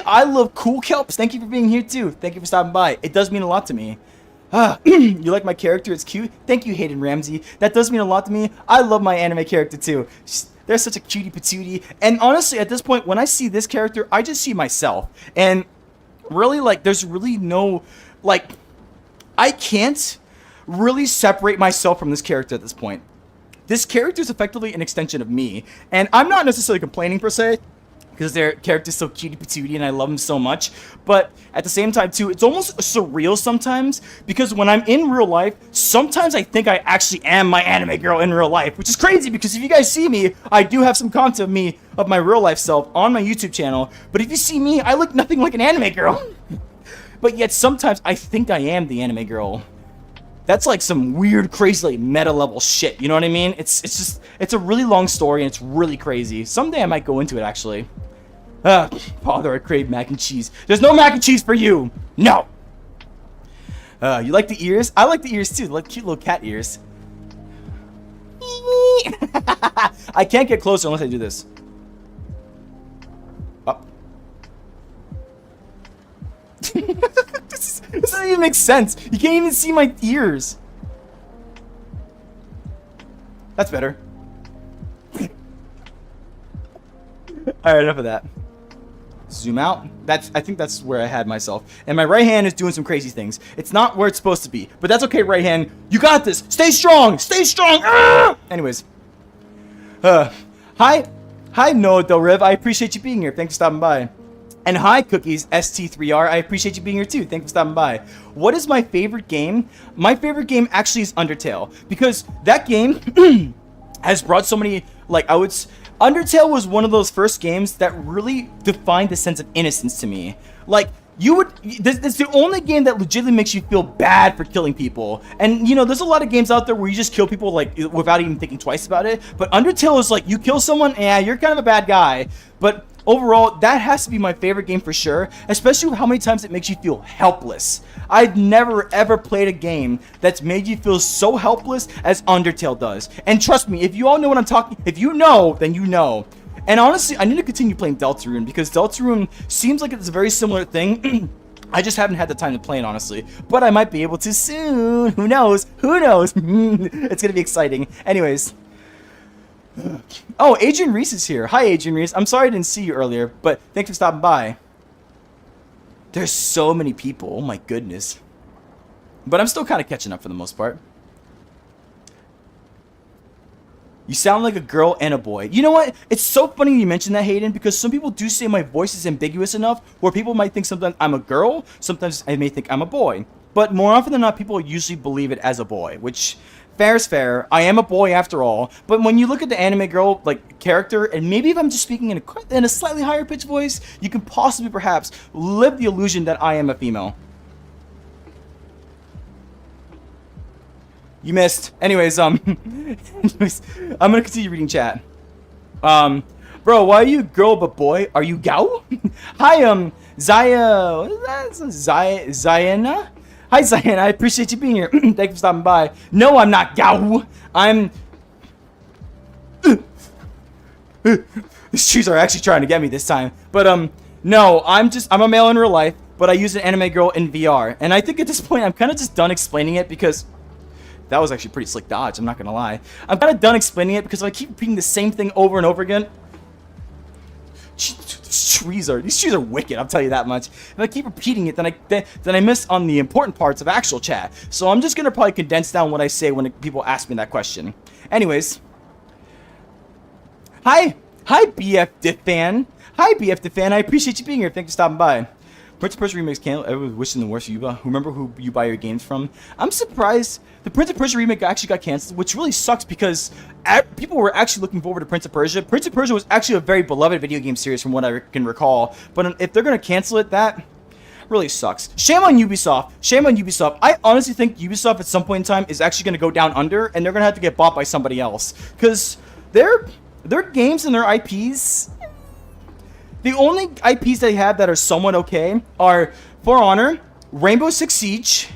I love Cool Kelps. Thank you for being here, too. Thank you for stopping by. It does mean a lot to me. You like my character? It's cute. Thank you, Hayden Ramsey. That does mean a lot to me. I love my anime character, too. They're such a cutie patootie. And honestly, at this point, when I see this character, I just see myself. And really, like, there's really no, like... I can't really separate myself from this character at this point. This character is effectively an extension of me. And I'm not necessarily complaining per se, because their character's so cutie patootie and I love him so much. But at the same time too, it's almost surreal sometimes, because when I'm in real life, sometimes I think I actually am my anime girl in real life, which is crazy because if you guys see me, I do have some content of me, of my real life self on my YouTube channel. But if you see me, I look nothing like an anime girl. But yet sometimes I think I am the anime girl. That's like some weird, crazy, like, meta level shit. You know what I mean? It's a really long story and it's really crazy. Someday I might go into it actually. Father, I crave mac and cheese. There's no mac and cheese for you. No. You like the ears? I like the ears too. Like cute little cat ears. I can't get closer unless I do this. Up. This doesn't even make sense. You can't even see my ears. That's better. Alright, enough of that. Zoom out. I think that's where I had myself. And my right hand is doing some crazy things. It's not where it's supposed to be. But that's okay, right hand. You got this. Stay strong. Stay strong. Anyways. Hi, Noah Del Riv. I appreciate you being here. Thanks for stopping by. And hi, Cookies ST3R. I appreciate you being here too. Thanks for stopping by. What is my favorite game? My favorite game actually is Undertale, because that game has brought so many, like, Undertale was one of those first games that really defined the sense of innocence to me. Like, it's the only game that legitimately makes you feel bad for killing people. And, you know, there's a lot of games out there where you just kill people, like, without even thinking twice about it. But Undertale is like, you kill someone, yeah, you're kind of a bad guy. But overall, that has to be my favorite game for sure, especially with how many times it makes you feel helpless. I've never ever played a game that's made you feel so helpless as Undertale does. And trust me, if you all know what I'm talking, if you know, then you know. And honestly, I need to continue playing Deltarune, because Deltarune seems like it's a very similar thing. I just haven't had the time to play it, honestly. But I might be able to soon. Who knows? Who knows? It's gonna be exciting. Anyways. Oh, Adrian Reese is here. Hi, Adrian Reese. I'm sorry I didn't see you earlier, but thanks for stopping by. There's so many people. Oh my goodness. But I'm still kind of catching up for the most part. You sound like a girl and a boy. You know what? It's so funny you mentioned that, Hayden, because some people do say my voice is ambiguous enough where people might think sometimes I'm a girl, sometimes I may think I'm a boy. But more often than not, people usually believe it as a boy, which fair is fair. I am a boy after all. But when you look at the anime girl like character, and maybe if I'm just speaking in a slightly higher pitched voice, you can possibly perhaps live the illusion that I am a female. You missed. Anyways, anyways, I'm gonna continue reading chat. Bro, why are you a girl but boy? Are you Gao? Hi, Zaya, what is that? Zayana? Hi, Zayana, I appreciate you being here. Thank you for stopping by. No, I'm not Gao. I'm... These trees are actually trying to get me this time. But, no, I'm a male in real life, but I use an anime girl in VR. And I think at this point, I'm kind of just done explaining it because... That was actually pretty slick dodge, I'm not gonna lie. I'm kind of done explaining it because if I keep repeating the same thing over and over again... These trees are wicked, I'll tell you that much. If I keep repeating it, then I miss on the important parts of actual chat. So I'm just gonna probably condense down what I say when people ask me that question. Anyways. Hi BF Diffan. Hi BF Diffan, I appreciate you being here, thanks for stopping by. Prince of Persia Remix canceled. Everyone's wishing the worst for you. Remember who you buy your games from? I'm surprised the Prince of Persia remake actually got canceled, which really sucks because people were actually looking forward to Prince of Persia. Prince of Persia was actually a very beloved video game series from what I can recall. But if they're going to cancel it, that really sucks. Shame on Ubisoft. Shame on Ubisoft. I honestly think Ubisoft at some point in time is actually going to go down under and they're going to have to get bought by somebody else. Because their games and their IPs... The only IPs they have that are somewhat okay are For Honor, Rainbow Six Siege,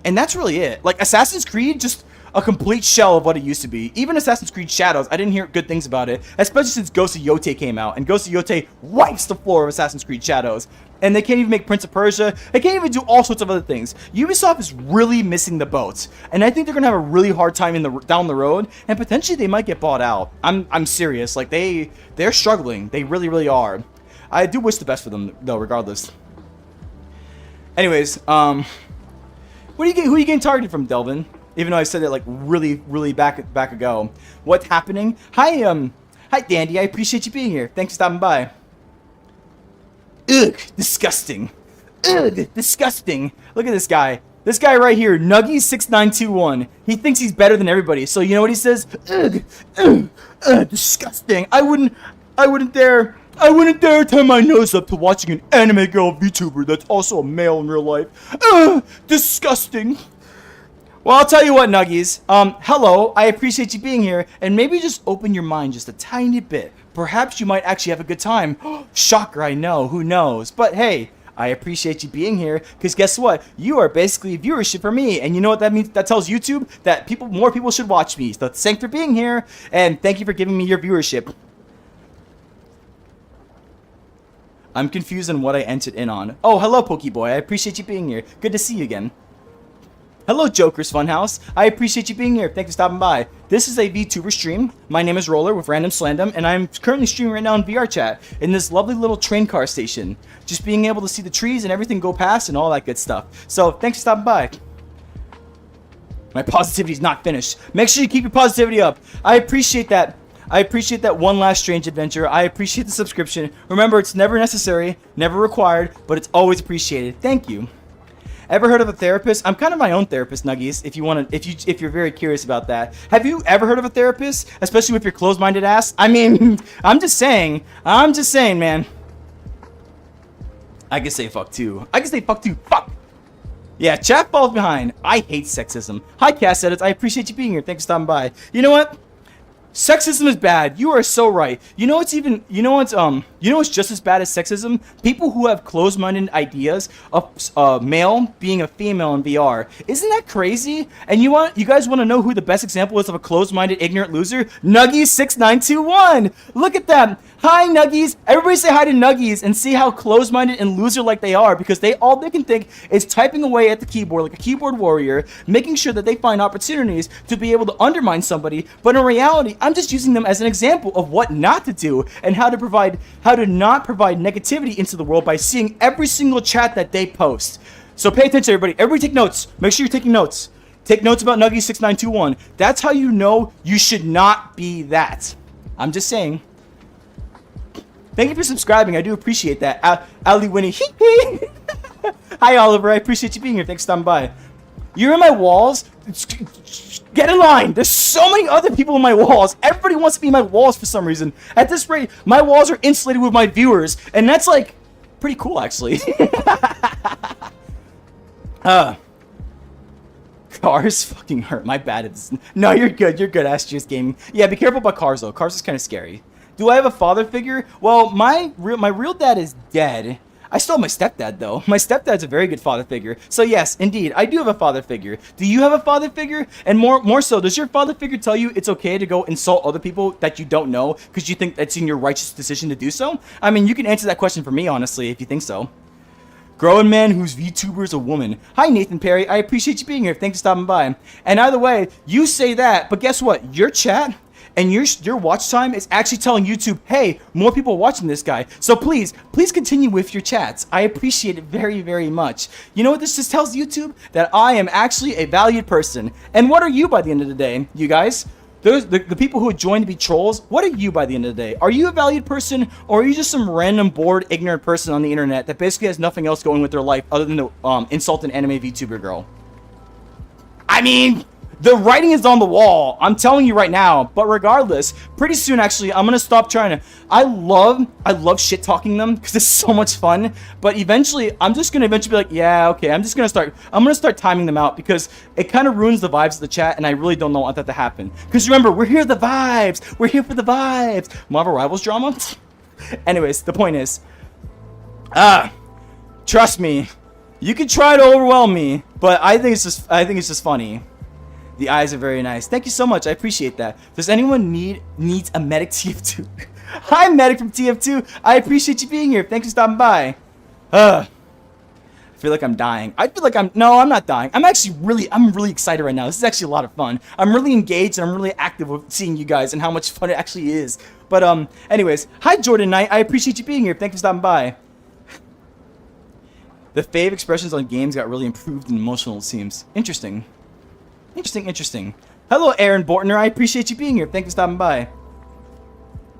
and that's really it. Like, Assassin's Creed, just a complete shell of what it used to be. Even Assassin's Creed Shadows, I didn't hear good things about it, especially since Ghost of Yotei came out, and Ghost of Yotei wipes the floor of Assassin's Creed Shadows. And they can't even make Prince of Persia. They can't even do all sorts of other things. Ubisoft is really missing the boat, and I think they're gonna have a really hard time down the road, and potentially they might get bought out. I'm serious. Like they're struggling. They really are. I do wish the best for them though, regardless. Anyways, who are you getting targeted from, Delvin? Even though I said it like really back ago. What's happening? Hi Dandy. I appreciate you being here. Thanks for stopping by. Ugh, disgusting. Ugh, disgusting. Look at this guy. This guy right here, Nuggy6921. He thinks he's better than everybody. So you know what he says? Ugh, disgusting. I wouldn't dare turn my nose up to watching an anime girl VTuber that's also a male in real life. Ugh, disgusting. Well, I'll tell you what, Nuggies. Hello, I appreciate you being here, and maybe just open your mind just a tiny bit. Perhaps you might actually have a good time. Shocker, I know, who knows? But hey, I appreciate you being here, because guess what? You are basically viewership for me, and you know what that means? That tells YouTube that more people should watch me. So thanks for being here, and thank you for giving me your viewership. I'm confused on what I entered in on. Oh, hello, Pokeboy. I appreciate you being here. Good to see you again. Hello, Joker's Funhouse. I appreciate you being here. Thanks for stopping by. This is a VTuber stream. My name is Roller with Random Slandom, and I'm currently streaming right now in VR chat in this lovely little train car station. Just being able to see the trees and everything go past and all that good stuff. So, thanks for stopping by. My positivity's not finished. Make sure you keep your positivity up. I appreciate that. I appreciate that one last strange adventure. I appreciate the subscription. Remember, it's never necessary, never required, but it's always appreciated. Thank you. Ever heard of a therapist? I'm kind of my own therapist, Nuggies. If you're very curious about that. Have you ever heard of a therapist? Especially with your closed-minded ass? I mean, I'm just saying, man. I can say fuck too. Fuck. Yeah, chat falls behind. I hate sexism. Hi, Cast Edits. I appreciate you being here. Thanks for stopping by. You know what? Sexism is bad. You are so right. You know what's just as bad as sexism? People who have closed-minded ideas of a male being a female in VR. Isn't that crazy? And you guys want to know who the best example is of a closed-minded ignorant loser? Nuggies6921. Look at them. Hi, Nuggies. Everybody say hi to Nuggies and see how closed-minded and loser-like they are, because all they can think is typing away at the keyboard like a keyboard warrior, making sure that they find opportunities to be able to undermine somebody. But in reality, I'm just using them as an example of what not to do and how to not provide negativity into the world by seeing every single chat that they post. So pay attention, everybody. Everybody take notes. Make sure you're taking notes. Take notes about Nuggy6921. That's how you know you should not be that. I'm just saying. Thank you for subscribing. I do appreciate that. Ali Winnie. Hi, Oliver. I appreciate you being here. Thanks for stopping by. You're in my walls. Get in line. There's so many other people in my walls. Everybody wants to be in my walls for some reason. At this rate, my walls are insulated with my viewers. And that's like pretty cool, actually. Cars fucking hurt. My bad. No, you're good. You're good, SGS Gaming. Yeah, be careful about cars, though. Cars is kind of scary. Do I have a father figure? Well, my real dad is dead. I still have my stepdad, though. My stepdad's a very good father figure. So, yes, indeed, I do have a father figure. Do you have a father figure? And more so, does your father figure tell you it's okay to go insult other people that you don't know because you think that's in your righteous decision to do so? I mean, you can answer that question for me, honestly, if you think so. Grown man whose VTuber is a woman. Hi, Nathan Perry. I appreciate you being here. Thanks for stopping by. And either way, you say that, but guess what? Your chat and your watch time is actually telling YouTube, hey, more people are watching this guy. So please continue with your chats. I appreciate it very, very much. You know what this just tells YouTube? That I am actually a valued person. And what are you by the end of the day, you guys? The people who would join to be trolls, what are you by the end of the day? Are you a valued person, or are you just some random, bored, ignorant person on the internet that basically has nothing else going with their life other than to insult an anime VTuber girl? I mean, the writing is on the wall. I'm telling you right now. But regardless, pretty soon, actually, I'm gonna stop trying to. I love shit talking them because it's so much fun. But eventually, I'm just gonna be like, yeah, okay. I'm gonna start timing them out because it kind of ruins the vibes of the chat, and I really don't want that to happen. Because remember, we're here for the vibes. We're here for the vibes. Marvel Rivals drama. Anyways, the point is, trust me, you can try to overwhelm me, but I think it's just funny. The eyes are very nice. Thank you so much. I appreciate that. Does anyone needs a medic TF2? Hi, medic from TF2. I appreciate you being here. Thanks for stopping by. I feel like I'm dying. No, I'm not dying. I'm really excited right now. This is actually a lot of fun. I'm really engaged and I'm really active with seeing you guys and how much fun it actually is. But anyways, hi Jordan Knight. I appreciate you being here. Thanks for stopping by. The fave expressions on games got really improved and emotional, it seems. Interesting. Interesting. Hello, Aaron Bortner. I appreciate you being here. Thank you for stopping by.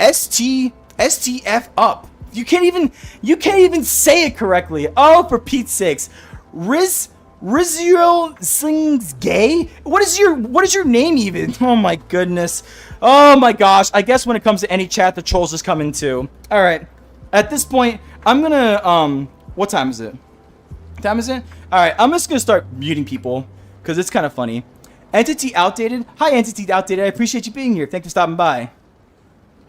STF up. You can't even say it correctly. Oh, for Pete's sakes. Rizio Slings Gay? What is your name even? Oh my goodness. Oh my gosh. I guess when it comes to any chat, the trolls just come in too. All right. At this point, I'm gonna what time is it? All right. I'm just gonna start muting people because it's kind of funny. Entity Outdated. Hi, Entity Outdated. I appreciate you being here. Thanks for stopping by.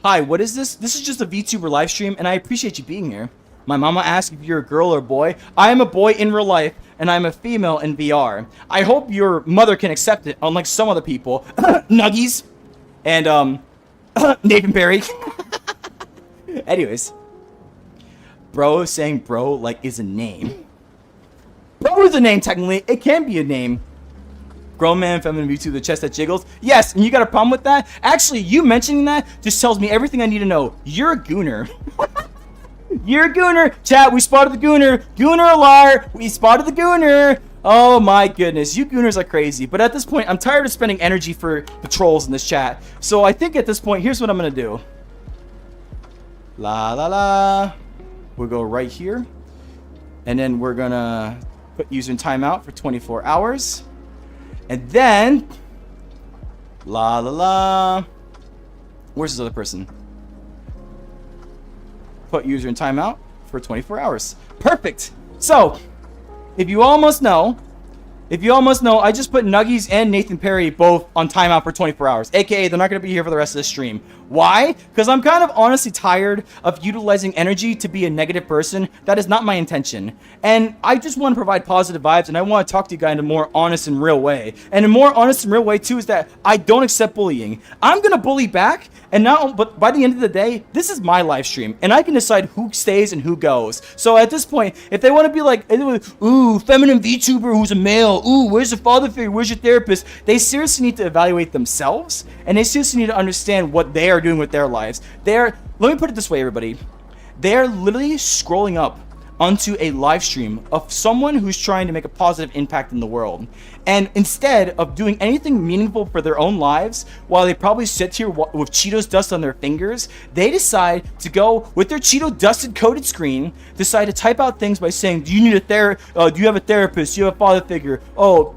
Hi, what is this? This is just a VTuber live stream, and I appreciate you being here. My mama asked if you're a girl or a boy. I am a boy in real life, and I'm a female in VR. I hope your mother can accept it, unlike some other people. Nuggies. And, Nathan Perry. Anyways. Bro saying bro, like, is a name. Bro is a name, technically. It can be a name. Grown man, feminine VTuber, the chest that jiggles. Yes, and you got a problem with that? Actually, you mentioning that just tells me everything I need to know. You're a gooner. You're a gooner. Chat, we spotted the gooner. Gooner alert. We spotted the gooner. Oh my goodness. You gooners are crazy. But at this point, I'm tired of spending energy for the trolls in this chat. So I think at this point, here's what I'm going to do. La la la. We'll go right here. And then we're going to put user in timeout for 24 hours. And then, la la la. Where's this other person? Put user in timeout for 24 hours. Perfect. So, if you almost know, I just put Nuggies and Nathan Perry both on timeout for 24 hours. AKA, they're not going to be here for the rest of the stream. Why? Because I'm kind of honestly tired of utilizing energy to be a negative person. That is not my intention. And I just want to provide positive vibes, and I want to talk to you guys in a more honest and real way. And a more honest and real way, too, is that I don't accept bullying. I'm going to bully back, but by the end of the day, this is my live stream, and I can decide who stays and who goes. So at this point, if they want to be like, ooh, feminine VTuber who's a male, ooh, where's your father figure, where's your therapist, they seriously need to evaluate themselves, and they seriously need to understand what they are doing with their lives. Let me put it this way, everybody. They are literally scrolling up onto a live stream of someone who's trying to make a positive impact in the world. And instead of doing anything meaningful for their own lives, while they probably sit here with Cheetos dust on their fingers, they decide to go with their Cheeto dusted coated screen, decide to type out things by saying, do you have a therapist? Do you have a father figure? Oh,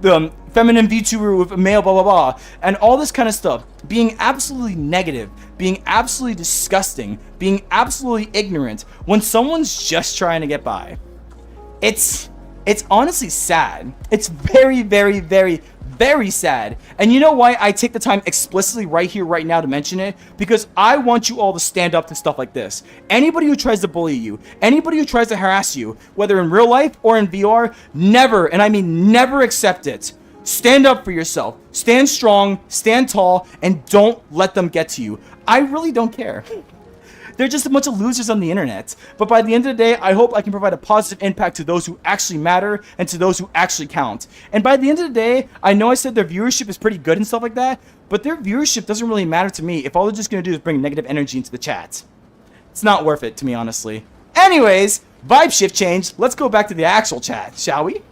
feminine VTuber with a male, blah, blah, blah. And all this kind of stuff. Being absolutely negative, being absolutely disgusting, being absolutely ignorant when someone's just trying to get by. It's honestly sad. It's very, very, very, very sad. And you know why I take the time explicitly right here, right now to mention it? Because I want you all to stand up to stuff like this. Anybody who tries to bully you, anybody who tries to harass you, whether in real life or in VR, never, and I mean never accept it. Stand up for yourself. Stand strong, stand tall, and don't let them get to you. I really don't care. They're just a bunch of losers on the internet. But by the end of the day, I hope I can provide a positive impact to those who actually matter and to those who actually count. And by the end of the day, I know I said their viewership is pretty good and stuff like that, but their viewership doesn't really matter to me if all they're just going to do is bring negative energy into the chat. It's not worth it to me, honestly. Anyways, vibe shift change. Let's go back to the actual chat, shall we?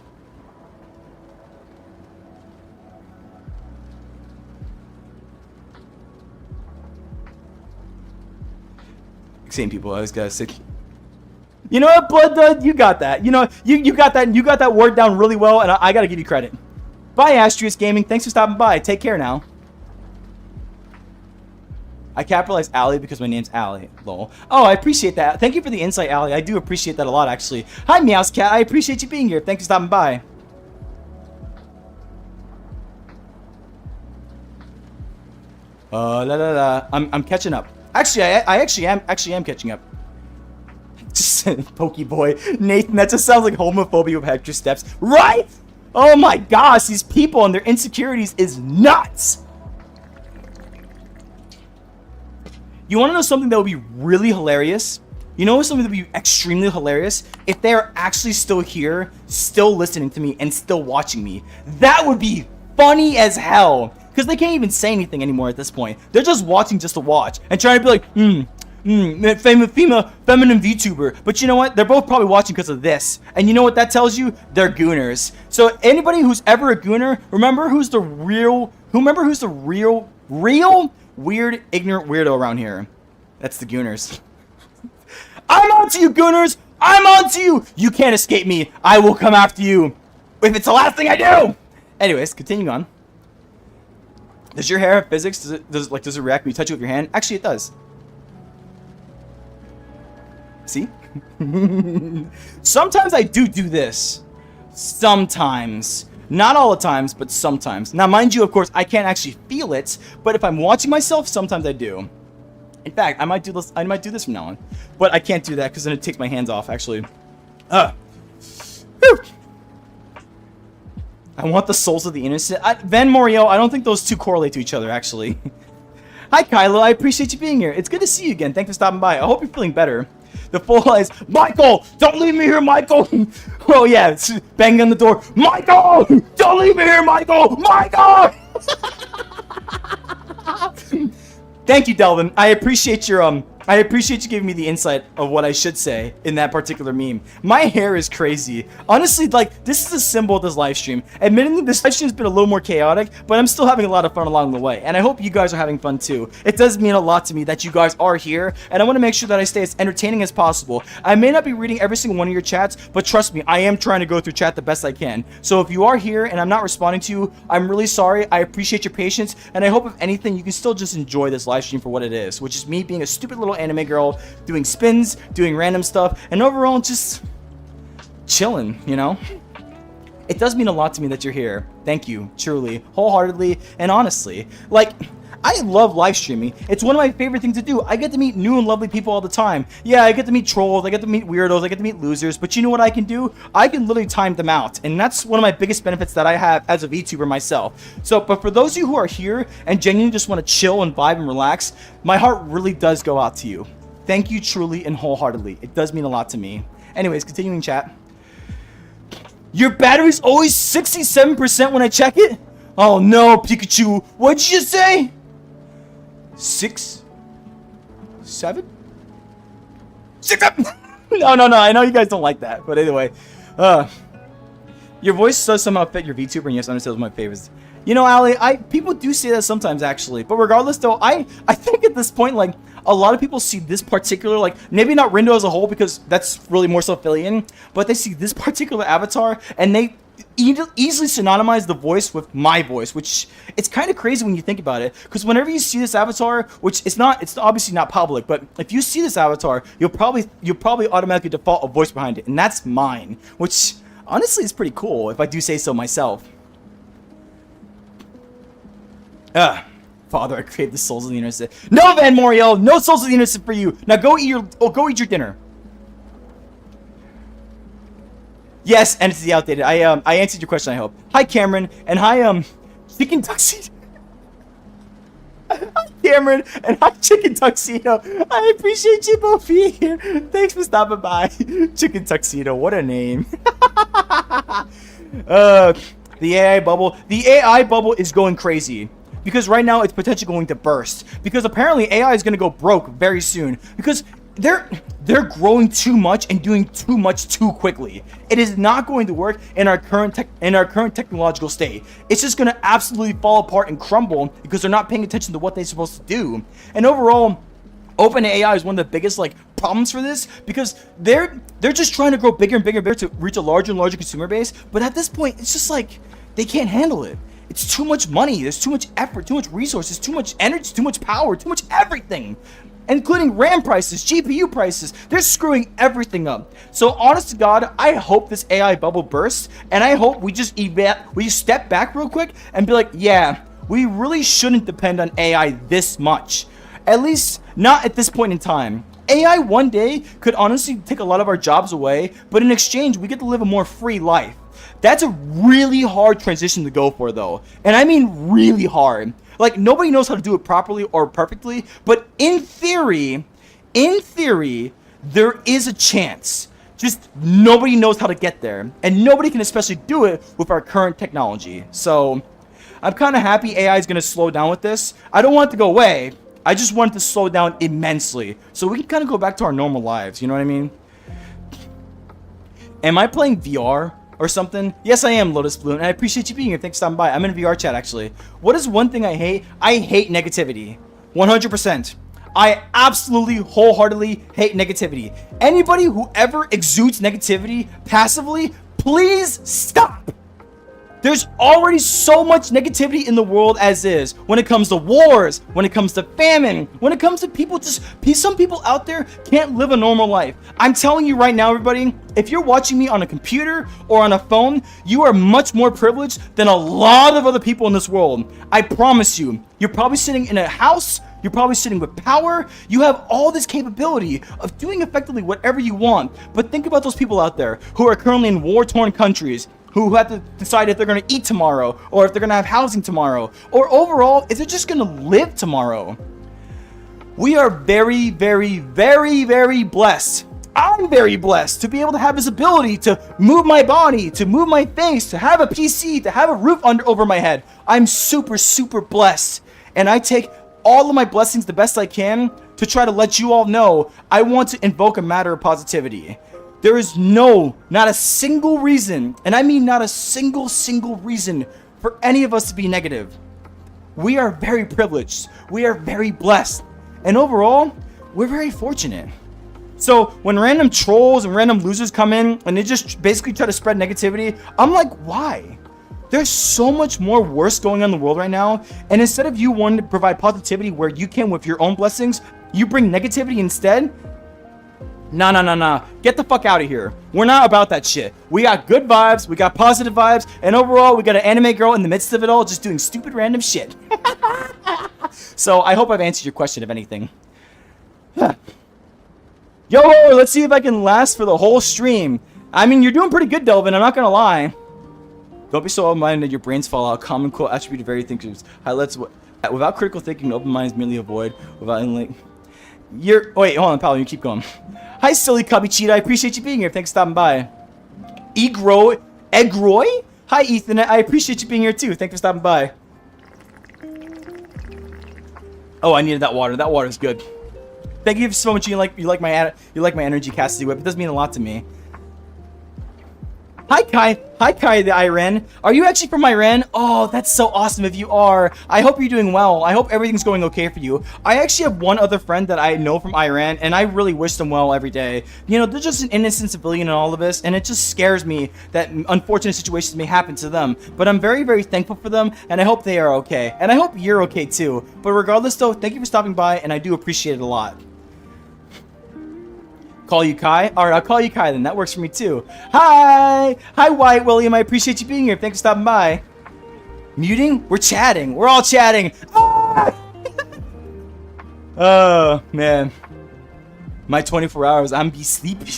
Same people, I was gonna say. You know what, Blood Dud? You got that. You know, you got that, and you got that word down really well, and I gotta give you credit. Bye, Astrius Gaming. Thanks for stopping by. Take care now. I capitalized Allie because my name's Allie. Lol. Oh, I appreciate that. Thank you for the insight, Allie. I do appreciate that a lot, actually. Hi, Meowscat. I appreciate you being here. Thanks for stopping by. I'm catching up. Actually, I actually am catching up. Just Pokeboy. Nathan, that just sounds like homophobia with extra steps. Right? Oh my gosh, these people and their insecurities is nuts. You want to know something that would be really hilarious? You know something that would be extremely hilarious? If they're actually still here, still listening to me, and still watching me. That would be funny as hell. Because they can't even say anything anymore at this point. They're just watching just to watch. And trying to be like, feminine VTuber. But you know what? They're both probably watching because of this. And you know what that tells you? They're gooners. So anybody who's ever a gooner, remember who's the real weird, ignorant weirdo around here. That's the gooners. I'm on to you, gooners! I'm on to you! You can't escape me. I will come after you. If it's the last thing I do! Anyways, continuing on. Does your hair have physics? Does it react when you touch it with your hand? Actually, it does. See? Sometimes I do this. Sometimes. Not all the times, but sometimes. Now, mind you, of course, I can't actually feel it, but if I'm watching myself, sometimes I do. In fact, I might do this from now on. But I can't do that because then it takes my hands off, actually. Whew. I want the souls of the innocent. Van Moriel, I don't think those two correlate to each other, actually. Hi, Kylo. I appreciate you being here. It's good to see you again. Thanks for stopping by. I hope you're feeling better. The full eyes. Michael! Don't leave me here, Michael! Oh, yeah. It's banging on the door. Michael! Don't leave me here, Michael! Michael! Thank you, Delvin. I appreciate your, I appreciate you giving me the insight of what I should say in that particular meme. My hair is crazy. Honestly, like, this is a symbol of this live stream. Admittedly, this live stream has been a little more chaotic, but I'm still having a lot of fun along the way. And I hope you guys are having fun too. It does mean a lot to me that you guys are here, and I want to make sure that I stay as entertaining as possible. I may not be reading every single one of your chats, but trust me, I am trying to go through chat the best I can. So if you are here and I'm not responding to you, I'm really sorry. I appreciate your patience, and I hope if anything, you can still just enjoy this live stream for what it is, which is me being a stupid little anime girl, doing spins, doing random stuff, and overall just chilling, you know? It does mean a lot to me that you're here. Thank you, truly, wholeheartedly, and honestly. Like, I love live streaming. It's one of my favorite things to do. I get to meet new and lovely people all the time. Yeah, I get to meet trolls, I get to meet weirdos, I get to meet losers, but you know what I can do? I can literally time them out, and that's one of my biggest benefits that I have as a VTuber myself. So, but for those of you who are here and genuinely just want to chill and vibe and relax, my heart really does go out to you. Thank you truly and wholeheartedly. It does mean a lot to me. Anyways, continuing chat. Your battery's always 67% when I check it? Oh no, Pikachu. What'd you just say? 6, 7? 6 up! No. I know you guys don't like that, but anyway, your voice does somehow fit your VTuber, and yes, I understand my favorites. You know, Ali, people do say that sometimes actually, but regardless though, I think at this point, like, a lot of people see this particular, like, maybe not Rindo as a whole because that's really more so Phillian, but they see this particular avatar and they easily synonymize the voice with my voice, which it's kind of crazy when you think about it, because whenever you see this avatar, which it's obviously not public, but if you see this avatar, you'll probably automatically default a voice behind it, and that's mine, which honestly is pretty cool if I do say so myself. Father, I crave the souls of the innocent. No, Van Moriel, no souls of the innocent for you. Now go eat your dinner. Yes, and it's the outdated. I answered your question, I hope. Hi, Cameron, and hi, Chicken Tuxedo. Hi, Cameron, and hi, Chicken Tuxedo. I appreciate you both being here. Thanks for stopping by. Chicken Tuxedo, what a name. The AI bubble. The AI bubble is going crazy. Because right now it's potentially going to burst. Because apparently AI is going to go broke very soon. Because they're growing too much and doing too much too quickly. It is not going to work in our current technological state. It's just going to absolutely fall apart and crumble because they're not paying attention to what they're supposed to do. And overall, OpenAI is one of the biggest problems for this because they're just trying to grow bigger and bigger to reach a larger and larger consumer base. But at this point, it's just like they can't handle it. It's too much money. There's too much effort, too much resources, too much energy, too much power, too much everything. Including RAM prices, GPU prices. They're screwing everything up. So honest to God, I hope this AI bubble bursts, and I hope we just step back real quick and be like, yeah, we really shouldn't depend on AI this much. At least not at this point in time. AI one day could honestly take a lot of our jobs away, but in exchange, we get to live a more free life. That's a really hard transition to go for, though. And I mean really hard. Like, nobody knows how to do it properly or perfectly, but in theory, there is a chance. Just nobody knows how to get there. And nobody can especially do it with our current technology. So, I'm kind of happy AI is going to slow down with this. I don't want it to go away. I just want it to slow down immensely. So we can kind of go back to our normal lives, you know what I mean? Am I playing VR? Or something? Yes, I am, Lotus Bloom, and I appreciate you being here. Thanks for stopping by. I'm in a VR chat, actually. What is one thing I hate? I hate negativity. 100%. I absolutely, wholeheartedly hate negativity. Anybody who ever exudes negativity passively, please stop. There's already so much negativity in the world as is. When it comes to wars, when it comes to famine, when it comes to people some people out there can't live a normal life. I'm telling you right now, everybody, if you're watching me on a computer or on a phone, you are much more privileged than a lot of other people in this world. I promise you. You're probably sitting in a house. You're probably sitting with power. You have all this capability of doing effectively whatever you want. But think about those people out there who are currently in war-torn countries, who have to decide if they're going to eat tomorrow, or if they're going to have housing tomorrow, or overall, if they're just going to live tomorrow. We are very, very, very, very blessed. I'm very blessed to be able to have this ability to move my body, to move my face, to have a PC, to have a roof over my head. I'm super, super blessed. And I take all of my blessings the best I can to try to let you all know I want to invoke a matter of positivity. There is not a single reason, and I mean not a single reason for any of us to be negative. We are very privileged. We are very blessed. And overall, we're very fortunate. So when random trolls and random losers come in and they just basically try to spread negativity, I'm like, why? There's so much more worse going on in the world right now. And instead of you wanting to provide positivity where you can with your own blessings, you bring negativity instead? Nah. Get the fuck out of here. We're not about that shit. We got good vibes, we got positive vibes, and overall, we got an anime girl in the midst of it all just doing stupid random shit. So, I hope I've answered your question, if anything. Yo, let's see if I can last for the whole stream. I mean, you're doing pretty good, Delvin, I'm not gonna lie. Don't be so open-minded that your brains fall out. Common quote attribute of very thinkers. Highlights without critical thinking, open mind is merely a void. Without any wait, hold on, pal, you keep going. Hi, silly cubby cheetah. I appreciate you being here. Thanks for stopping by. Egroy? Hi, Ethan. I appreciate you being here too. Thanks for stopping by. Oh, I needed that water. That water's good. Thank you so much. You like my energy, Cassidy Whip. It does mean a lot to me. Hi Kai the Iran. Are you actually from Iran? Oh, that's so awesome if you are. I hope you're doing well. I hope everything's going okay for you. I actually have one other friend that I know from Iran, and I really wish them well every day. You know, they're just an innocent civilian in all of this, and it just scares me that unfortunate situations may happen to them. But I'm very, very thankful for them, and I hope they are okay. And I hope you're okay too. But regardless though, thank you for stopping by, and I do appreciate it a lot. Call you Kai? Alright, I'll call you Kai then. That works for me too. Hi! Hi, Wyatt William. I appreciate you being here. Thanks for stopping by. Muting? We're chatting. We're all chatting. Ah! Oh, man. My 24 hours. I'm be sleeping.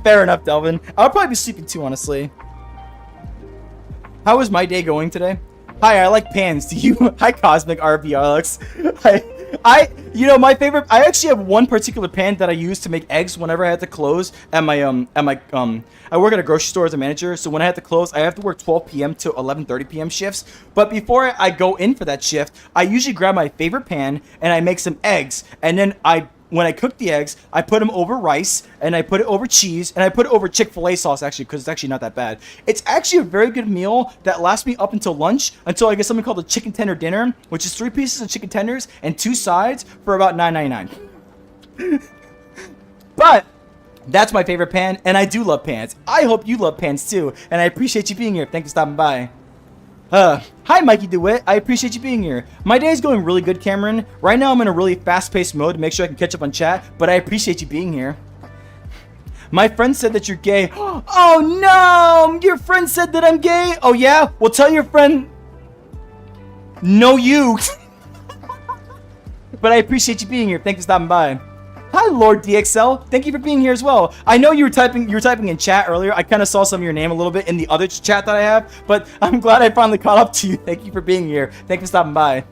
Fair enough, Delvin. I'll probably be sleeping too, honestly. How was my day going today? Hi, I like pans. Do you? Hi, Cosmic RB Alex. You know, my favorite, I actually have one particular pan that I use to make eggs whenever I have to close at my, I work at a grocery store as a manager, so when I have to close, I have to work 12 p.m. to 11:30 p.m. shifts, but before I go in for that shift, I usually grab my favorite pan, and I make some eggs, and then when I cook the eggs, I put them over rice, and I put it over cheese, and I put it over Chick-fil-A sauce, actually, because it's actually not that bad. It's actually a very good meal that lasts me up until lunch, until I get something called a chicken tender dinner, which is 3 pieces of chicken tenders and 2 sides for about $9.99. But that's my favorite pan, and I do love pans. I hope you love pans too, and I appreciate you being here. Thanks for stopping by. Hi Mikey DeWitt, I appreciate you being here. My day is going really good, Cameron. Right now I'm in a really fast-paced mode to make sure I can catch up on chat, but I appreciate you being here. My friend said that you're gay. Oh no! Your friend said that I'm gay? Oh yeah? Well, tell your friend... No you! But I appreciate you being here. Thanks for stopping by. Hi, Lord DXL. Thank you for being here as well. I know you were typing in chat earlier. I kind of saw some of your name a little bit in the other chat that I have, but I'm glad I finally caught up to you. Thank you for being here. Thank you for stopping by.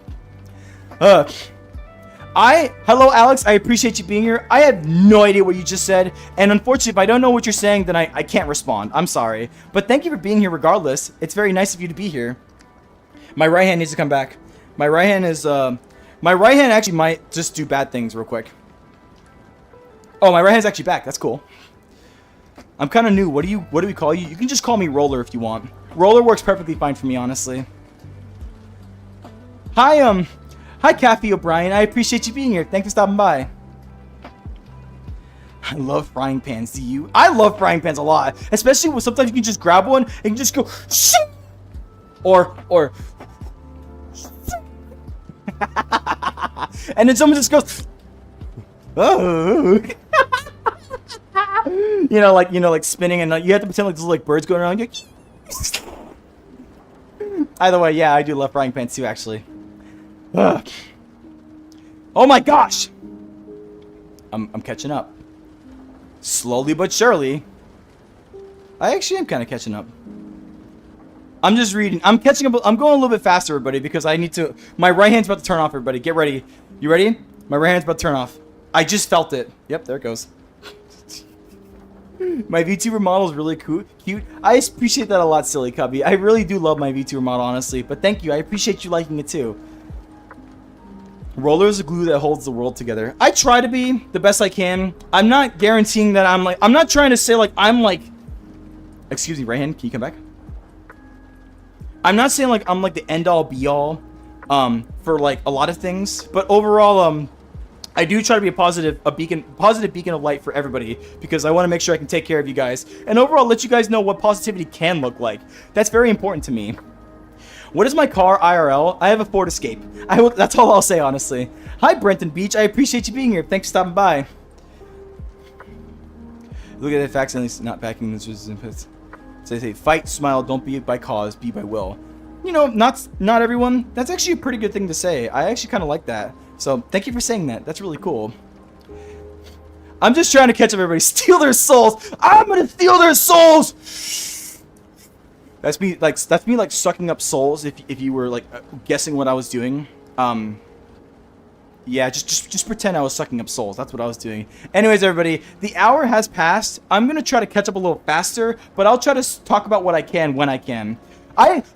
Hello, Alex. I appreciate you being here. I have no idea what you just said, and unfortunately, if I don't know what you're saying, then I can't respond. I'm sorry, but thank you for being here regardless. It's very nice of you to be here. My right hand needs to come back. My right hand actually might just do bad things real quick. Oh, my right hand's actually back. That's cool. I'm kind of new. What do we call you? You can just call me Roller if you want. Roller works perfectly fine for me, honestly. Hi, Kathy O'Brien. I appreciate you being here. Thanks for stopping by. I love frying pans. Do you? I love frying pans a lot. Especially when sometimes you can just grab one and you just go shoot! Or and then someone just goes oh. you know, like spinning, and you have to pretend like there's like birds going around. Either way, yeah, I do love frying pans too, actually. Ugh. Oh my gosh! I'm catching up. Slowly but surely. I actually am kind of catching up. I'm just reading. I'm catching up. I'm going a little bit faster, everybody, because I need to. My right hand's about to turn off, everybody. Get ready. You ready? My right hand's about to turn off. I just felt it. Yep, there it goes. My VTuber model is really cute. I appreciate that a lot, Silly Cubby. I really do love my VTuber model, honestly. But thank you. I appreciate you liking it too. Roller is the glue that holds the world together. I try to be the best I can. I'm not guaranteeing that I'm like... I'm not trying to say like I'm like... Excuse me, right hand. Can you come back? I'm not saying like I'm like the end-all be-all for like a lot of things. But overall, I do try to be a positive beacon of light for everybody, because I want to make sure I can take care of you guys, and overall let you guys know what positivity can look like. That's very important to me. What is my car IRL? I have a Ford Escape. That's all I'll say, honestly. Hi, Brenton Beach. I appreciate you being here. Thanks for stopping by. Look at the facts, and least not backing this was inputs. So they say, fight, smile, don't be by cause, be by will. You know, not everyone. That's actually a pretty good thing to say. I actually kind of like that. So thank you for saying that. That's really cool. I'm just trying to catch up everybody. Steal their souls. I'm gonna steal their souls. That's me like sucking up souls. If you were like guessing what I was doing. Yeah, just pretend I was sucking up souls. That's what I was doing. Anyways, everybody, the hour has passed. I'm gonna try to catch up a little faster, but I'll try to talk about what I can when I can.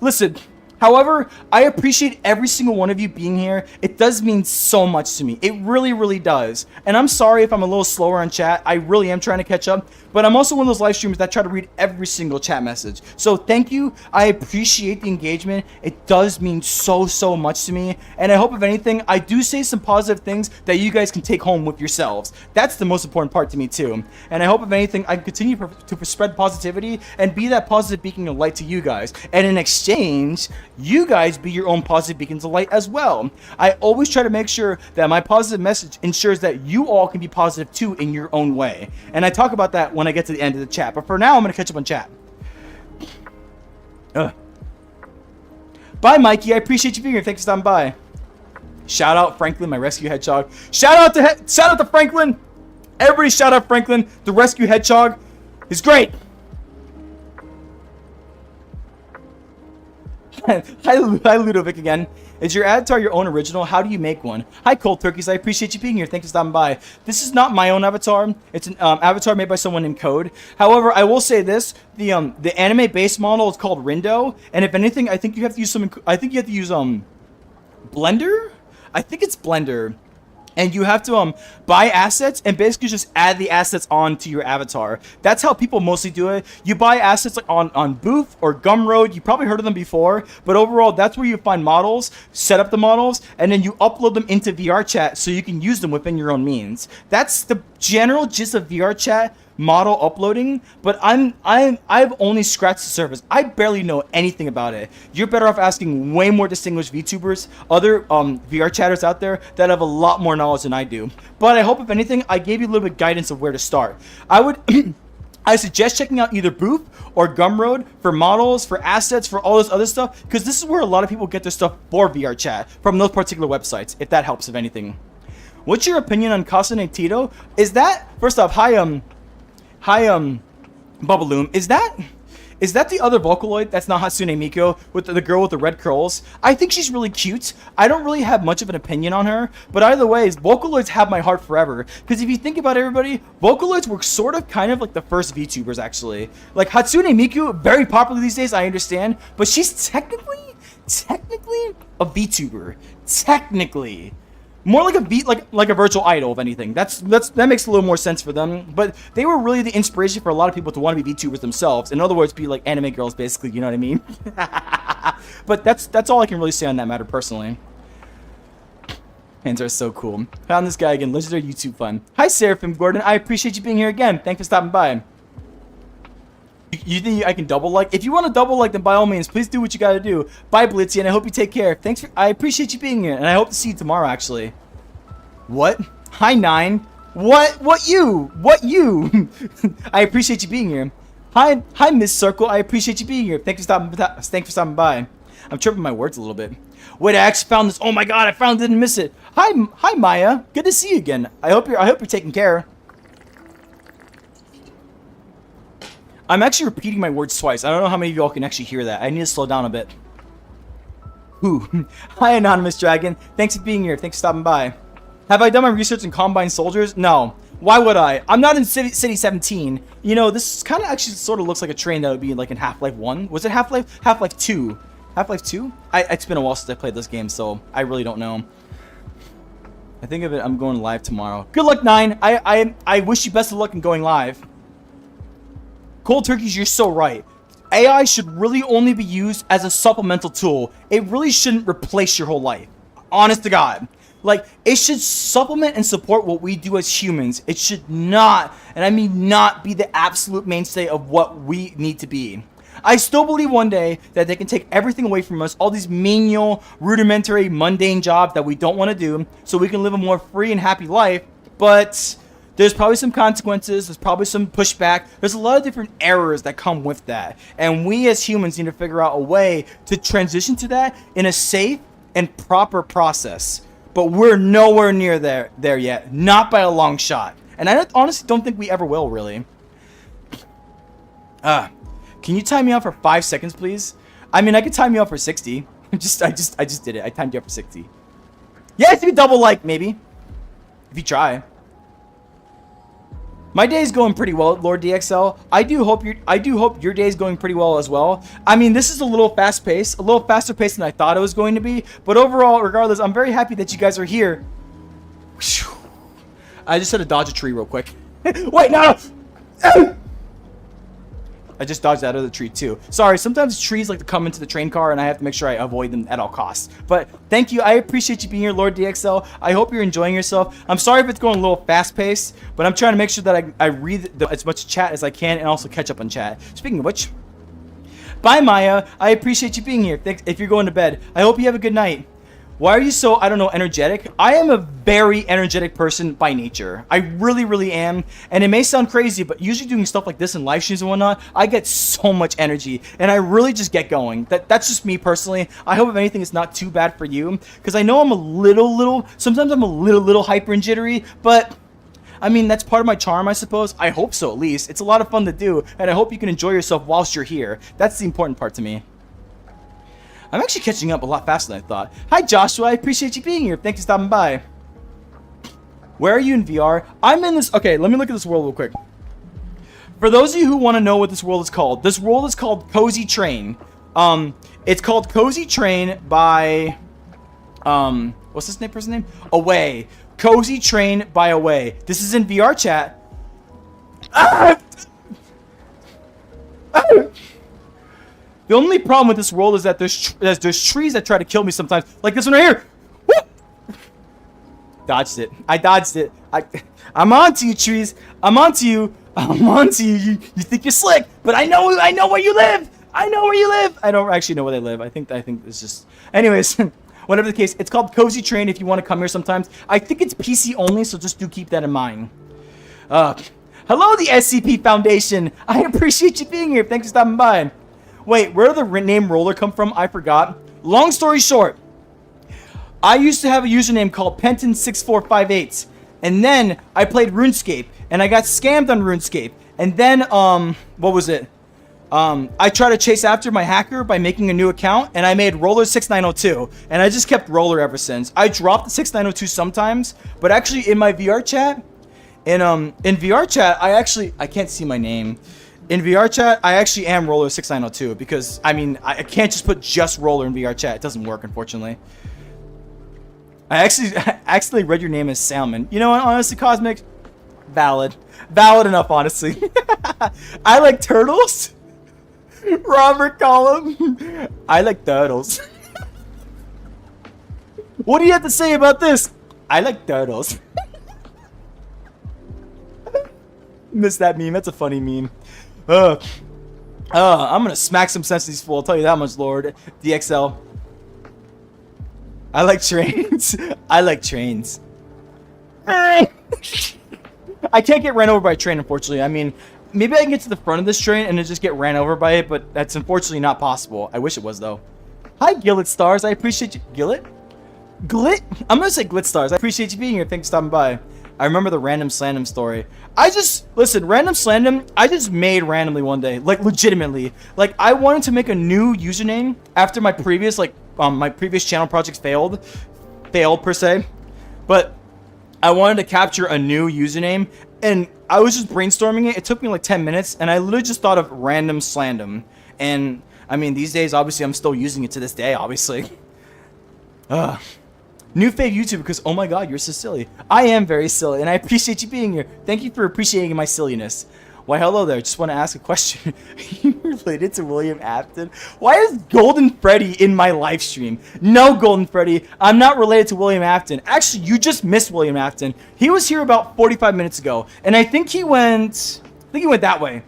Listen. However, I appreciate every single one of you being here. It does mean so much to me. It really, really does. And I'm sorry if I'm a little slower on chat. I really am trying to catch up. But I'm also one of those live streamers that try to read every single chat message. So thank you. I appreciate the engagement. It does mean so, so much to me. And I hope, if anything, I do say some positive things that you guys can take home with yourselves. That's the most important part to me too. And I hope, if anything, I can continue to spread positivity and be that positive beacon of light to you guys. And in exchange, you guys be your own positive beacons of light as well. I always try to make sure that my positive message ensures that you all can be positive too in your own way. And I talk about that when I get to the end of the chat. But for now, I'm going to catch up on chat. Bye, Mikey. I appreciate you being here. Thanks for stopping by. Shout out Franklin, my rescue hedgehog. Shout out to Franklin. Everybody shout out Franklin. The rescue hedgehog is great. Hi, Ludovic again. Is your avatar your own original? How do you make one? Hi, Cold Turkeys. I appreciate you being here. Thanks for stopping by. This is not my own avatar. It's an avatar made by someone in Code. However, I will say this: the anime base model is called Rindo, and if anything, I think you have to use some. I think you have to use Blender. I think it's Blender. And you have to buy assets and basically just add the assets onto your avatar. That's how people mostly do it. You buy assets like on Booth or Gumroad. You probably heard of them before, but overall, that's where you find models, set up the models, and then you upload them into VR chat so you can use them within your own means. That's the general gist of VR chat model uploading, but I've only scratched the surface. I barely know anything about it. You're better off asking way more distinguished VTubers, other VR chatters out there that have a lot more knowledge than I do. But I hope, if anything, I gave you a little bit of guidance of where to start. I suggest checking out either Booth or Gumroad for models, for assets, for all this other stuff, because this is where a lot of people get their stuff for VR chat, from those particular websites, if that helps, if anything. What's your opinion on Kasane Tito? Is that, first off, hi, Bubaloom. Is that the other Vocaloid that's not Hatsune Miku, with the girl with the red curls? I think she's really cute. I don't really have much of an opinion on her, but either way, Vocaloids have my heart forever. Because if you think about everybody, Vocaloids were sort of kind of like the first VTubers, actually. Like Hatsune Miku, very popular these days, I understand, but she's technically a VTuber. Technically. More like a virtual idol, if anything. That makes a little more sense for them. But they were really the inspiration for a lot of people to want to be VTubers themselves. In other words, be like anime girls, basically. You know what I mean? But that's all I can really say on that matter, personally. Hands are so cool. Found this guy again. Legendary YouTube fun. Hi, Seraphim Gordon. I appreciate you being here again. Thanks for stopping by. You think I can double like? If you want to double like, then by all means, please do what you got to do. Bye, Blitzy, and I hope you take care. I appreciate you being here, and I hope to see you tomorrow, actually. What? Hi, Nine. What you? I appreciate you being here. Hi, Miss Circle. I appreciate you being here. Thanks for stopping by. I'm tripping my words a little bit. Wait, I actually found this. Oh my God, I finally didn't miss it. Hi, Maya. Good to see you again. I hope you're taking care. I'm actually repeating my words twice. I don't know how many of y'all can actually hear that. I need to slow down a bit. Ooh. Hi, Anonymous Dragon. Thanks for being here. Thanks for stopping by. Have I done my research in Combine Soldiers? No. Why would I? I'm not in City 17. You know, this kind of actually sort of looks like a train that would be like in Half-Life 1. Was it Half-Life? Half-Life 2. Half-Life 2? It's been a while since I played this game, so I really don't know. I think of it, I'm going live tomorrow. Good luck, Nine. I wish you best of luck in going live. Cold Turkeys, you're so right. AI should really only be used as a supplemental tool. It really shouldn't replace your whole life. Honest to God. Like, it should supplement and support what we do as humans. It should not, and I mean not, be the absolute mainstay of what we need to be. I still believe one day that they can take everything away from us, all these menial, rudimentary, mundane jobs that we don't want to do, so we can live a more free and happy life, but there's probably some consequences, there's probably some pushback, there's a lot of different errors that come with that, and we as humans need to figure out a way to transition to that in a safe and proper process. But we're nowhere near there yet, not by a long shot, and I honestly don't think we ever will, really. Can you time me out for 5 seconds, please? I mean, I could time you out for 60. I just did it. I timed you out for 60. Yeah, it's gonna be double like, maybe. If you try. My day is going pretty well, Lord DXL. I do hope your day is going pretty well as well. I mean, this is a little fast paced, a little faster paced than I thought it was going to be. But overall, regardless, I'm very happy that you guys are here. I just had to dodge a tree real quick. Wait, no! I just dodged out of the tree too. Sorry, sometimes trees like to come into the train car and I have to make sure I avoid them at all costs. But thank you. I appreciate you being here, Lord DXL. I hope you're enjoying yourself. I'm sorry if it's going a little fast paced, but I'm trying to make sure that I read as much chat as I can and also catch up on chat. Speaking of which, bye Maya. I appreciate you being here. Thanks. If you're going to bed, I hope you have a good night. Why are you so, I don't know, energetic? I am a very energetic person by nature. I really, really am. And it may sound crazy, but usually doing stuff like this in live streams and whatnot, I get so much energy. And I really just get going. That's just me personally. I hope if anything it's not too bad for you. Because I know I'm a little, sometimes I'm a little hyper and jittery. But, I mean, that's part of my charm, I suppose. I hope so, at least. It's a lot of fun to do. And I hope you can enjoy yourself whilst you're here. That's the important part to me. I'm actually catching up a lot faster than I thought. Hi, Joshua. I appreciate you being here. Thanks for stopping by. Where are you in VR? I'm in this... Okay, let me look at this world real quick. For those of you who want to know what this world is called, this world is called Cozy Train. It's called Cozy Train by... what's this person's name? Away. Cozy Train by Away. This is in VR chat. Ah! Ah! The only problem with this world is that there's trees that try to kill me sometimes. Like this one right here. Woo! Dodged it. I dodged it. I'm onto you, trees. I'm onto you. I'm onto you. You think you're slick, but I know where you live. I know where you live. I don't actually know where they live. I think it's just... Anyways, whatever the case, it's called Cozy Train if you want to come here sometimes. I think it's PC only, so just do keep that in mind. Hello, the SCP Foundation. I appreciate you being here. Thanks for stopping by. Wait, where did the name Roller come from? I forgot. Long story short, I used to have a username called Penton6458, and then I played RuneScape, and I got scammed on RuneScape, and then, what was it? I tried to chase after my hacker by making a new account, and I made Roller6902, and I just kept Roller ever since. I dropped the 6902 sometimes, but actually in my VR chat, in VR chat, I can't see my name. In VR chat, I actually am Roller6902 because, I mean, I can't just put just Roller in VR chat. It doesn't work, unfortunately. I actually read your name as Salmon. You know what, honestly, Cosmic? Valid. Valid enough, honestly. I like turtles. Robert Collum. I like turtles. What do you have to say about this? I like turtles. Missed that meme. That's a funny meme. I'm gonna smack some sensities full. I'll tell you that much, Lord DXL. I like trains. I like trains. I can't get ran over by a train, unfortunately. I mean, maybe I can get to the front of this train and then just get ran over by it, but that's unfortunately not possible. I wish it was, though. Hi, Gillet Stars. I appreciate you. Gillet? Glit? I'm gonna say Glit Stars. I appreciate you being here. Thanks for stopping by. I remember the random slandom story. Listen, random slandom, I just made randomly one day. Like, legitimately. Like, I wanted to make a new username after my previous, my previous channel projects failed per se. But I wanted to capture a new username, and I was just brainstorming it. It took me like 10 minutes, and I literally just thought of random slandom. And, I mean, these days, obviously, I'm still using it to this day, obviously. New fave YouTube because, oh my god, you're so silly. I am very silly, and I appreciate you being here. Thank you for appreciating my silliness. Why, hello there. Just want to ask a question. Are you related to William Afton? Why is Golden Freddy in my live stream? No, Golden Freddy. I'm not related to William Afton. Actually, you just missed William Afton. He was here about 45 minutes ago, and I think he went that way.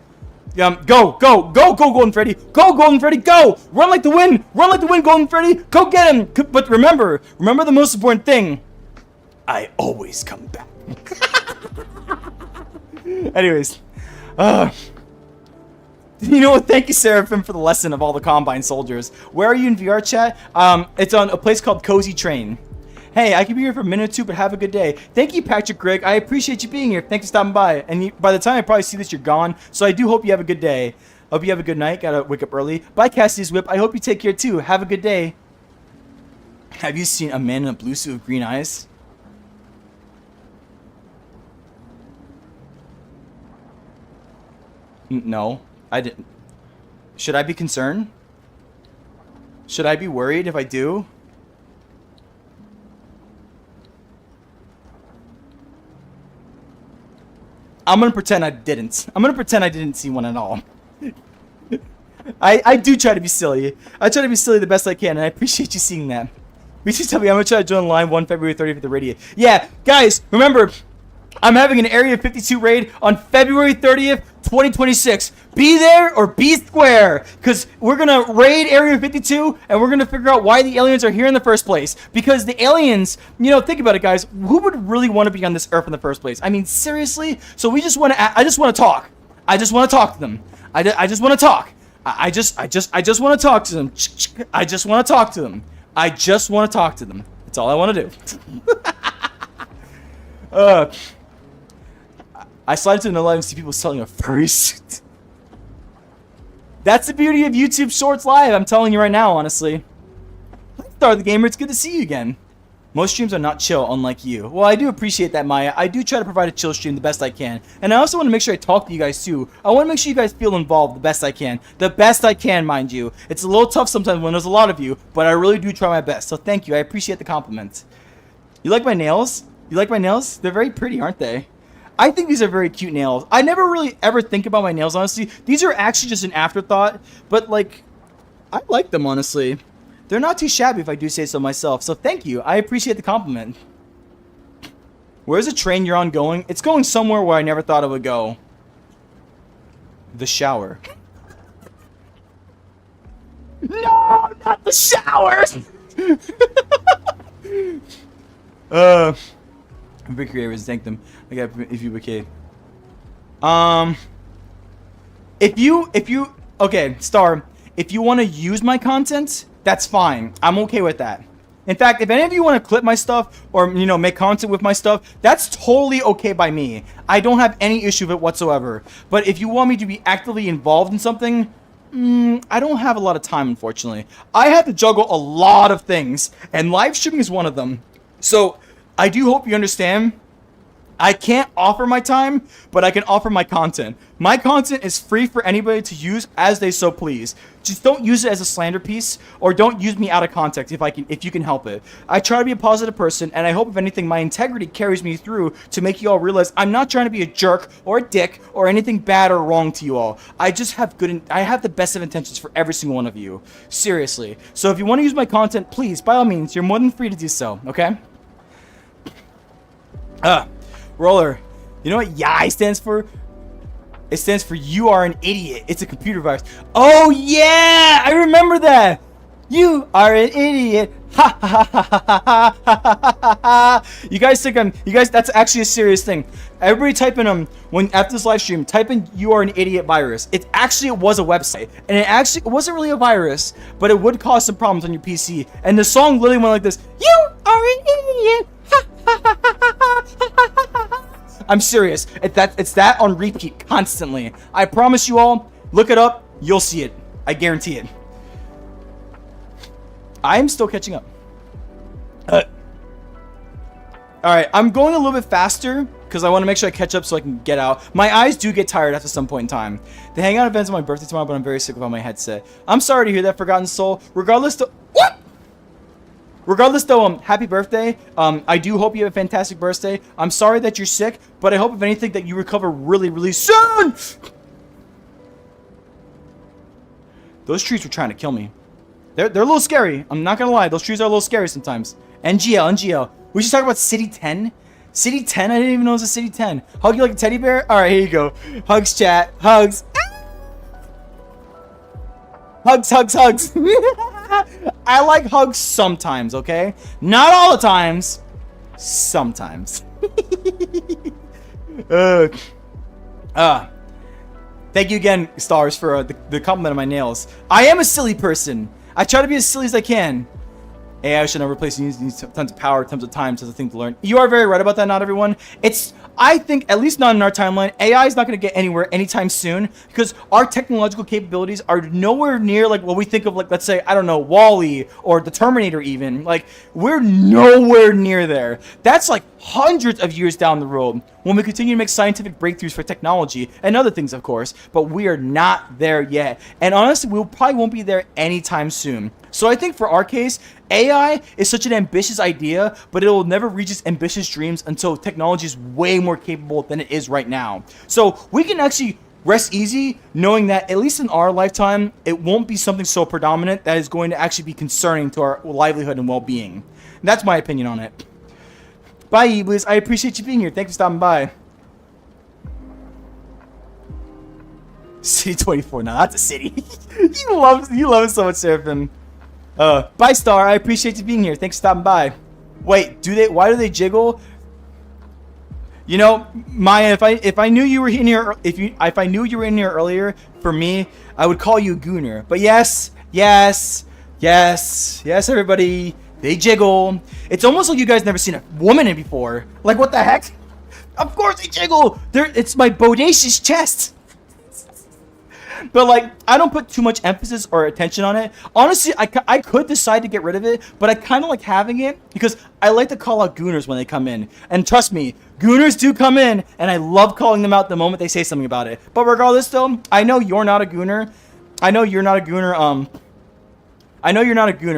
Go, Golden Freddy. Go, Golden Freddy, go. Run like the wind. Run like the wind, Golden Freddy. Go get him. But remember the most important thing. I always come back. Anyways. You know what? Thank you, Seraphim, for the lesson of all the Combine soldiers. Where are you in VR chat? It's on a place called Cozy Train. Hey, I can be here for a minute or two, but have a good day. Thank you, Patrick Greg. I appreciate you being here. Thanks for stopping by. And by the time I probably see this, you're gone. So I do hope you have a good day. Hope you have a good night. Gotta wake up early. Bye, Cassie's Whip. I hope you take care, too. Have a good day. Have you seen a man in a blue suit with green eyes? No, I didn't. Should I be concerned? Should I be worried if I do? I'm gonna pretend I didn't. I'm gonna pretend I didn't see one at all. I do try to be silly. I try to be silly the best I can, and I appreciate you seeing that. We should tell me I'm gonna try to join line 1 February 30th at the radio. Yeah, guys, remember, I'm having an Area 52 raid on February 30th, 2026. Be there or be square, because we're going to raid Area 52, and we're going to figure out why the aliens are here in the first place. Because the aliens, you know, think about it, guys. Who would really want to be on this Earth in the first place? I mean, seriously? So we just want to, I just want to talk. I just want to talk to them. I just want to talk. I just want to talk to them. I just want to talk to them. I just want to talk to them. That's all I want to do. I slide to an 11 and see people selling a furry suit. That's the beauty of YouTube Shorts Live. I'm telling you right now, honestly. Star the Gamer, it's good to see you again. Most streams are not chill, unlike you. Well, I do appreciate that, Maya. I do try to provide a chill stream the best I can. And I also want to make sure I talk to you guys, too. I want to make sure you guys feel involved the best I can. The best I can, mind you. It's a little tough sometimes when there's a lot of you, but I really do try my best. So thank you. I appreciate the compliment. You like my nails? You like my nails? They're very pretty, aren't they? I think these are very cute nails. I never really ever think about my nails, honestly. These are actually just an afterthought, but, like, I like them, honestly. They're not too shabby if I do say so myself, so thank you. I appreciate the compliment. Where's the train you're on going? It's going somewhere where I never thought it would go. The shower. No, not the shower! Big creators, thank them. I got if you okay. Okay, Star, if you want to use my content, that's fine. I'm okay with that. In fact, if any of you want to clip my stuff or, you know, make content with my stuff, that's totally okay by me. I don't have any issue with it whatsoever. But if you want me to be actively involved in something, I don't have a lot of time, unfortunately. I have to juggle a lot of things, and live streaming is one of them. So I do hope you understand. I can't offer my time, but I can offer my content. My content is free for anybody to use as they so please. Just don't use it as a slander piece, or don't use me out of context if you can help it. I try to be a positive person, and I hope if anything my integrity carries me through to make you all realize I'm not trying to be a jerk or a dick or anything bad or wrong to you all. I just have I have the best of intentions for every single one of you. Seriously. So if you want to use my content, please, by all means, you're more than free to do so, okay? Roller, you know what YAI stands for? It stands for you are an idiot. It's a computer virus. Oh yeah, I remember that. You are an idiot. Ha ha ha ha ha ha ha ha. You guys think that's actually a serious thing. Everybody type in after this live stream, type in you are an idiot virus. It was a website, and it wasn't really a virus, but it would cause some problems on your PC. And the song literally went like this: you are an idiot. I'm serious. It's that on repeat constantly. I promise you all, look it up, you'll see it. I guarantee it. I'm still catching up. Alright, I'm going a little bit faster because I want to make sure I catch up so I can get out. My eyes do get tired after some point in time. The hangout event's on my birthday tomorrow, but I'm very sick without my headset. I'm sorry to hear that, Forgotten Soul. Regardless, happy birthday. I do hope you have a fantastic birthday. I'm sorry that you're sick, but I hope, if anything, that you recover really, really soon! Those trees were trying to kill me. They're a little scary. I'm not gonna lie. Those trees are a little scary sometimes. NGL. We should talk about City 10. City 10? I didn't even know it was a City 10. Hug you like a teddy bear? Alright, here you go. Hugs, chat. Hugs. Hugs. I like hugs sometimes, okay? Not all the times. Sometimes. Thank you again, Stars, for the compliment of my nails. I am a silly person. I try to be as silly as I can. AI should never replace you. Need tons of power, tons of time, tons of things to learn. You are very right about that, not everyone. I think, at least not in our timeline, AI is not going to get anywhere anytime soon because our technological capabilities are nowhere near like what we think of, like, let's say, I don't know, Wall-E or the Terminator even. Like, we're nowhere near there. That's like hundreds of years down the road when we continue to make scientific breakthroughs for technology and other things, of course, but we are not there yet. And honestly, we probably won't be there anytime soon. So I think for our case, AI is such an ambitious idea, but it will never reach its ambitious dreams until technology is way more capable than it is right now. So we can actually rest easy knowing that, at least in our lifetime, it won't be something so predominant that is going to actually be concerning to our livelihood and well-being. That's my opinion on it. Bye, Iblis. I appreciate you being here. Thanks for stopping by. City 24. Now that's a city. you love it so much, Seraphim. Bye, Star. I appreciate you being here. Thanks for stopping by. Wait, why do they jiggle? You know, Maya, if I knew you were in here, if I knew you were in here earlier, for me, I would call you a gooner. But yes, everybody, they jiggle. It's almost like you guys never seen a woman in before. Like, what the heck? Of course they jiggle. It's my bodacious chest. But, like, I don't put too much emphasis or attention on it. Honestly, I could decide to get rid of it, but I kind of like having it because I like to call out gooners when they come in. And trust me, gooners do come in, and I love calling them out the moment they say something about it. But regardless, though, I know you're not a gooner. I know you're not a gooner,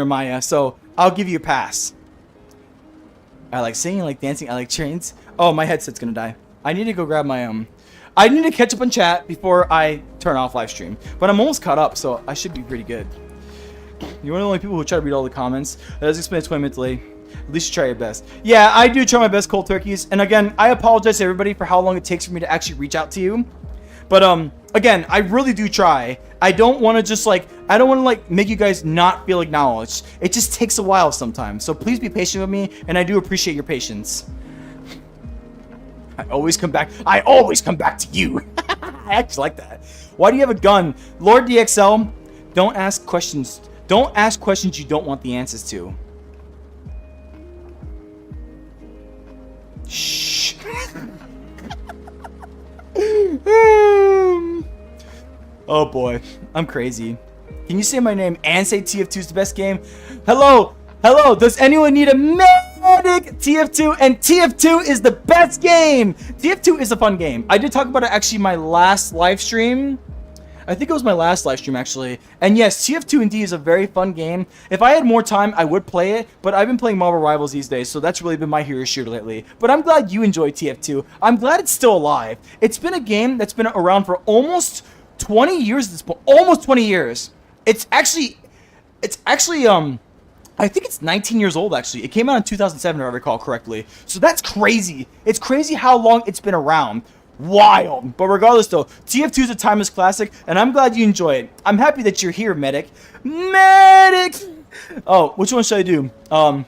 Maya, so I'll give you a pass. I like singing, I like dancing, I like trains. Oh, my headset's gonna die. I need to go grab my, I need to catch up on chat before I turn off live stream. But I'm almost caught up, so I should be pretty good. You're one of the only people who try to read all the comments. That does explain 20 minutes late. At least you try your best. Yeah, I do try my best, cold turkeys. And again, I apologize to everybody for how long it takes for me to actually reach out to you. But again, I really do try. I don't want to just I don't want to make you guys not feel acknowledged. It just takes a while sometimes. So please be patient with me, and I do appreciate your patience. I always come back to you. I actually like that. Why do you have a gun? Lord DXL, don't ask questions. Don't ask questions you don't want the answers to. Shh. Oh boy, I'm crazy. Can you say my name and say TF2 is the best game? Hello, does anyone need a medic? TF2, and TF2 is the best game. TF2 is a fun game. I did talk about it actually my last live stream. I think it was my last live stream actually. And yes, TF2 indeed is a very fun game. If I had more time, I would play it, but I've been playing Marvel Rivals these days, so that's really been my hero shooter lately. But I'm glad you enjoy TF2. I'm glad it's still alive. It's been a game that's been around for almost 20 years at this point. Almost 20 years. It's actually I think it's 19 years old, actually. It came out in 2007, if I recall correctly. So that's crazy. It's crazy how long it's been around. Wild. But regardless, though, TF2 is a timeless classic, and I'm glad you enjoy it. I'm happy that you're here, Medic. Medic! Oh, which one should I do? Doc!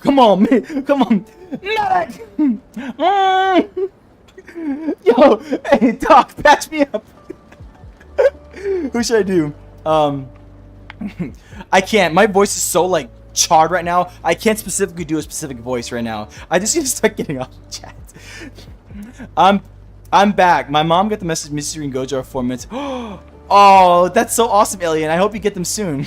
Come on, come on. Medic! Yo, hey, Doc, patch me up. Who should I do? I can't. My voice is so charred right now. I can't specifically do a specific voice right now. I just need to start getting off the chat. I'm back. My mom got the message Mystery and Gojo are 4 minutes. Oh, that's so awesome, Alien. I hope you get them soon.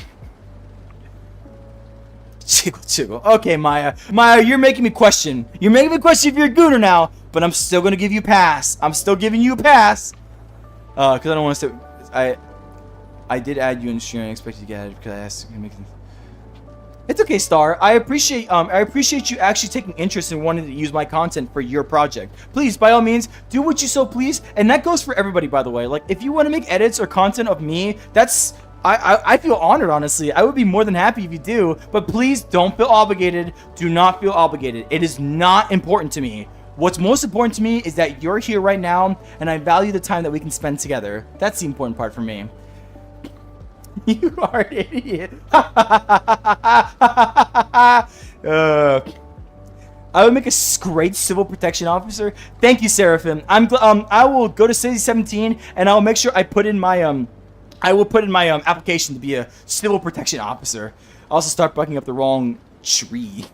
Chiggle. Okay, Maya. Maya, you're making me question. You're making me question if you're a gooner now, but I'm still gonna give you a pass. I'm still giving you a pass. Cause I don't want to say I did add you in stream. I expect you to get added because I asked you to make them. It's okay, Star. I appreciate you actually taking interest in wanting to use my content for your project. Please, by all means, do what you so please, and that goes for everybody, by the way. Like, if you want to make edits or content of me, that's I feel honored, honestly. I would be more than happy if you do, but please don't feel obligated. Do not feel obligated. It is not important to me. What's most important to me is that you're here right now, and I value the time that we can spend together. That's the important part for me. You are an idiot. I would make a great civil protection officer. Thank you, Seraphim. I will go to City 17 and I'll make sure I put in my application to be a civil protection officer. I'll also start bucking up the wrong tree.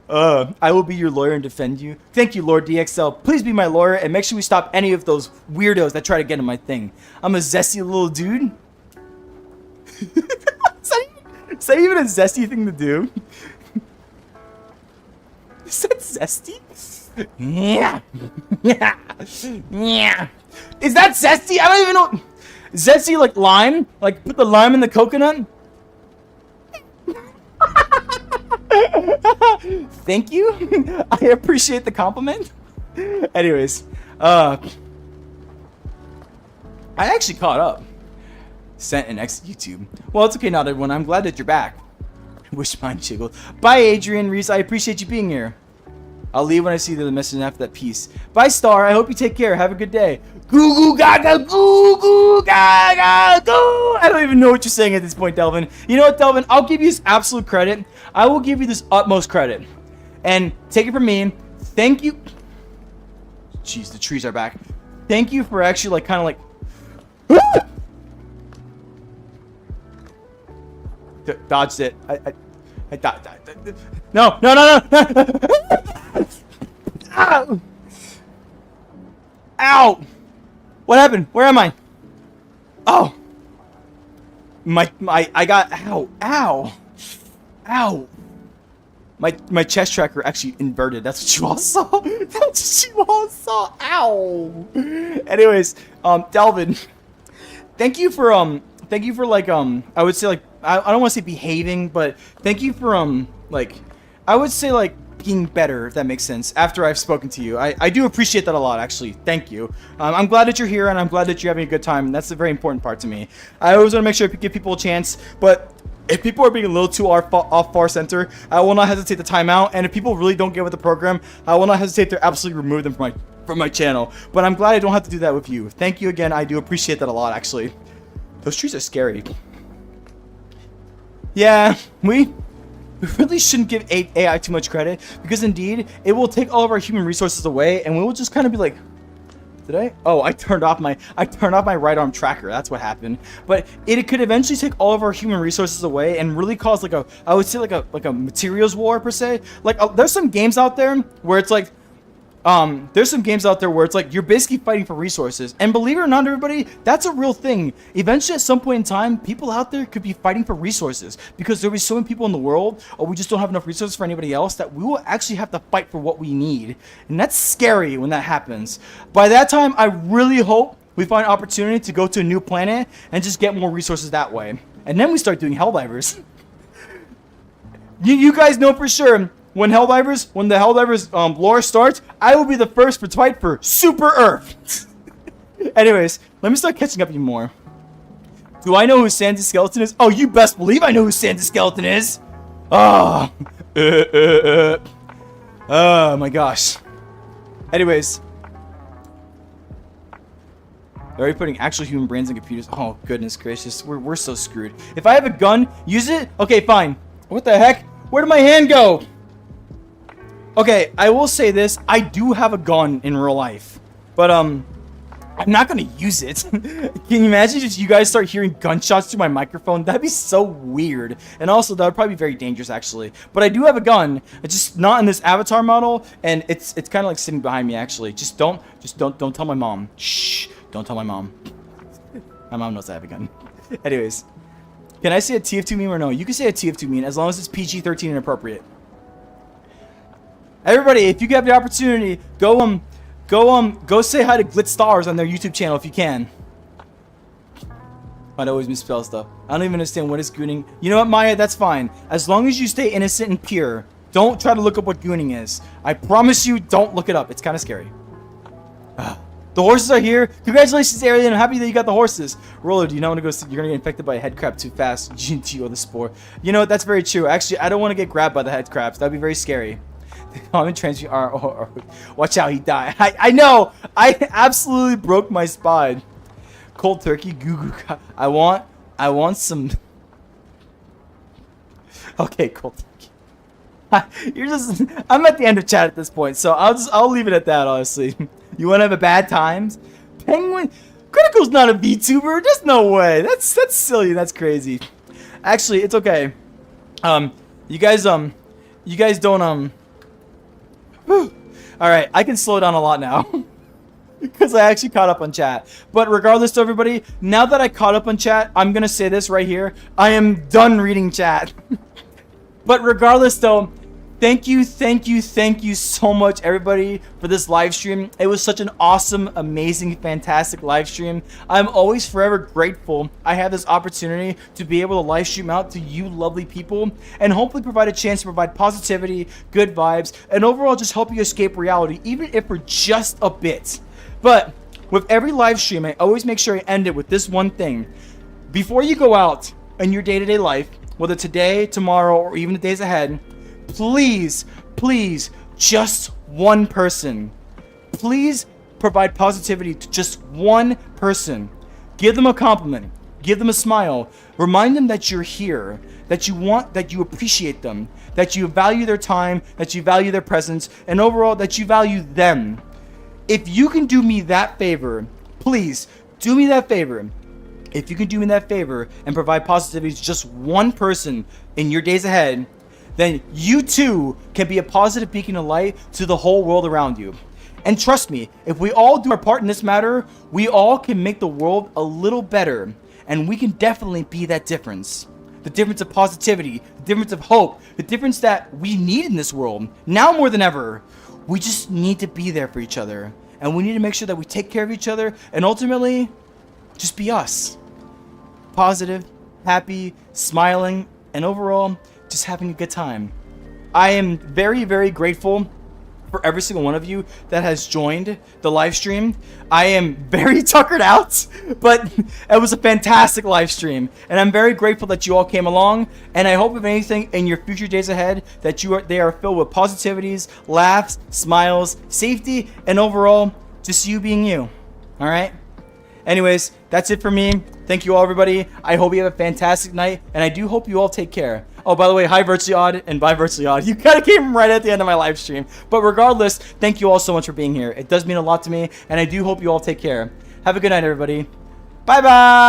I will be your lawyer and defend you. Thank you, Lord DXL. Please be my lawyer and make sure we stop any of those weirdos that try to get in my thing. I'm a zesty little dude. Is that even a zesty thing to do? Is that zesty? Yeah. Yeah. Yeah. Is that zesty? I don't even know. Zesty like lime? Like put the lime in the coconut? Thank you. I appreciate the compliment. Anyways, I actually caught up. Sent an X YouTube. Well, it's okay now, everyone. I'm glad that you're back. Wish mine jiggled. Bye, Adrian Reese. I appreciate you being here. I'll leave when I see the message after that piece. Bye, Star. I hope you take care. Have a good day. Goo goo gaga goo goo gaga goo. I don't even know what you're saying at this point, Delvin. You know what, Delvin? I'll give you this absolute credit. I will give you this utmost credit. And take it from me. Thank you. Jeez, the trees are back. Thank you for actually like kind of like. Dodged it. I dodged. No. Ow! Ow! What happened? Where am I? Oh! I got ow! My chest tracker actually inverted. That's what you all saw. That's what you all saw. Ow! Anyways, Delvin, thank you for like I would say like I don't want to say behaving, but thank you for like I would say like being better, if that makes sense, after I've spoken to you. I do appreciate that a lot, actually. Thank you. I'm glad that you're here, and I'm glad that you're having a good time, and that's a very important part to me. I always want to make sure to give people a chance, but if people are being a little too off far center, I will not hesitate to time out, and if people really don't get with the program, I will not hesitate to absolutely remove them from my channel. But I'm glad I don't have to do that with you. Thank you again. I do appreciate that a lot, actually. Those trees are scary. Yeah, we really shouldn't give AI too much credit, because indeed it will take all of our human resources away, and we will just kind of be like, did I? Oh, I turned off my right arm tracker. That's what happened. But it could eventually take all of our human resources away and really cause like I would say like a materials war per se. Like there's some games out there where it's like you're basically fighting for resources, and believe it or not, everybody, that's a real thing. Eventually, at some point in time, people out there could be fighting for resources because there'll be so many people in the world, or we just don't have enough resources for anybody else, that we will actually have to fight for what we need, and that's scary when that happens. By that time, I really hope we find an opportunity to go to a new planet and just get more resources that way, and then we start doing Helldivers. You guys know for sure. When the Helldivers lore starts, I will be the first to fight for Super Earth. Anyways, let me start catching up even more. Do I know who Sandy Skeleton is? Oh, you best believe I know who Sandy Skeleton is. Oh, oh my gosh. Anyways, they're already putting actual human brains in computers. Oh goodness gracious, we're so screwed. If I have a gun, use it. Okay, fine. What the heck? Where did my hand go? Okay, I will say this. I do have a gun in real life, but I'm not gonna use it. Can you imagine if you guys start hearing gunshots through my microphone? That'd be so weird, and also that would probably be very dangerous, actually. But I do have a gun. It's just not in this avatar model, and it's kind of like sitting behind me, actually. Just don't tell my mom. Shh, don't tell my mom. My mom knows I have a gun. Anyways, can I say a TF2 meme or no? You can say a TF2 meme as long as it's PG-13 and appropriate. Everybody, if you have the opportunity, go say hi to Glitz Stars on their YouTube channel if you can. I'd always misspell stuff. I don't even understand what is gooning. You know what, Maya? That's fine. As long as you stay innocent and pure, don't try to look up what gooning is. I promise you, don't look it up. It's kind of scary. The horses are here. Congratulations, Arian. I'm happy that you got the horses. Roller, do you not want to go see? You're going to get infected by a head crab too fast. GNT or the spore. You know what? That's very true. Actually, I don't want to get grabbed by the head crabs. That'd be very scary. Common transmute watch out, he died. I know. I absolutely broke my spine. Cold turkey, goo goo. I want some. Okay, cold turkey. You're just. I'm at the end of chat at this point, so I'll leave it at that. Honestly, you want to have a bad times? Penguin Critical's not a VTuber. There's no way. That's silly. That's crazy. Actually, it's okay. You guys don't All right, I can slow down a lot now. Because I actually caught up on chat. But regardless to everybody, now that I caught up on chat, I'm going to say this right here. I am done reading chat. But regardless though, thank you so much everybody for this live stream. It was such an awesome, amazing, fantastic live stream. I'm always forever grateful I have this opportunity to be able to live stream out to you lovely people and hopefully provide a chance to provide positivity, good vibes, and overall just help you escape reality, even if for just a bit. But with every live stream, I always make sure I end it with this one thing. Before you go out in your day-to-day life, whether today, tomorrow, or even the days ahead, please, just one person. Please provide positivity to just one person. Give them a compliment. Give them a smile. Remind them that you're here, that you appreciate them, that you value their time, that you value their presence, and overall that you value them. If you can do me that favor, please do me that favor. If you can do me that favor and provide positivity to just one person in your days ahead, then you too can be a positive beacon of light to the whole world around you. And trust me, if we all do our part in this matter, we all can make the world a little better. And we can definitely be that difference. The difference of positivity, the difference of hope, the difference that we need in this world, now more than ever. We just need to be there for each other. And we need to make sure that we take care of each other and ultimately just be us. Positive, happy, smiling, and overall just having a good time. I am very grateful for every single one of you that has joined the live stream. I am very tuckered out, but it was a fantastic live stream, and I'm very grateful that you all came along. And I hope, if anything, in your future days ahead, that they are filled with positivities, laughs, smiles, safety, and overall just you being you. All right. Anyways, that's it for me. Thank you all, everybody. I hope you have a fantastic night, and I do hope you all take care. Oh, by the way, hi Virtually Odd and bye Virtually Odd. You kind of came right at the end of my live stream. But regardless, thank you all so much for being here. It does mean a lot to me, and I do hope you all take care. Have a good night, everybody. Bye-bye.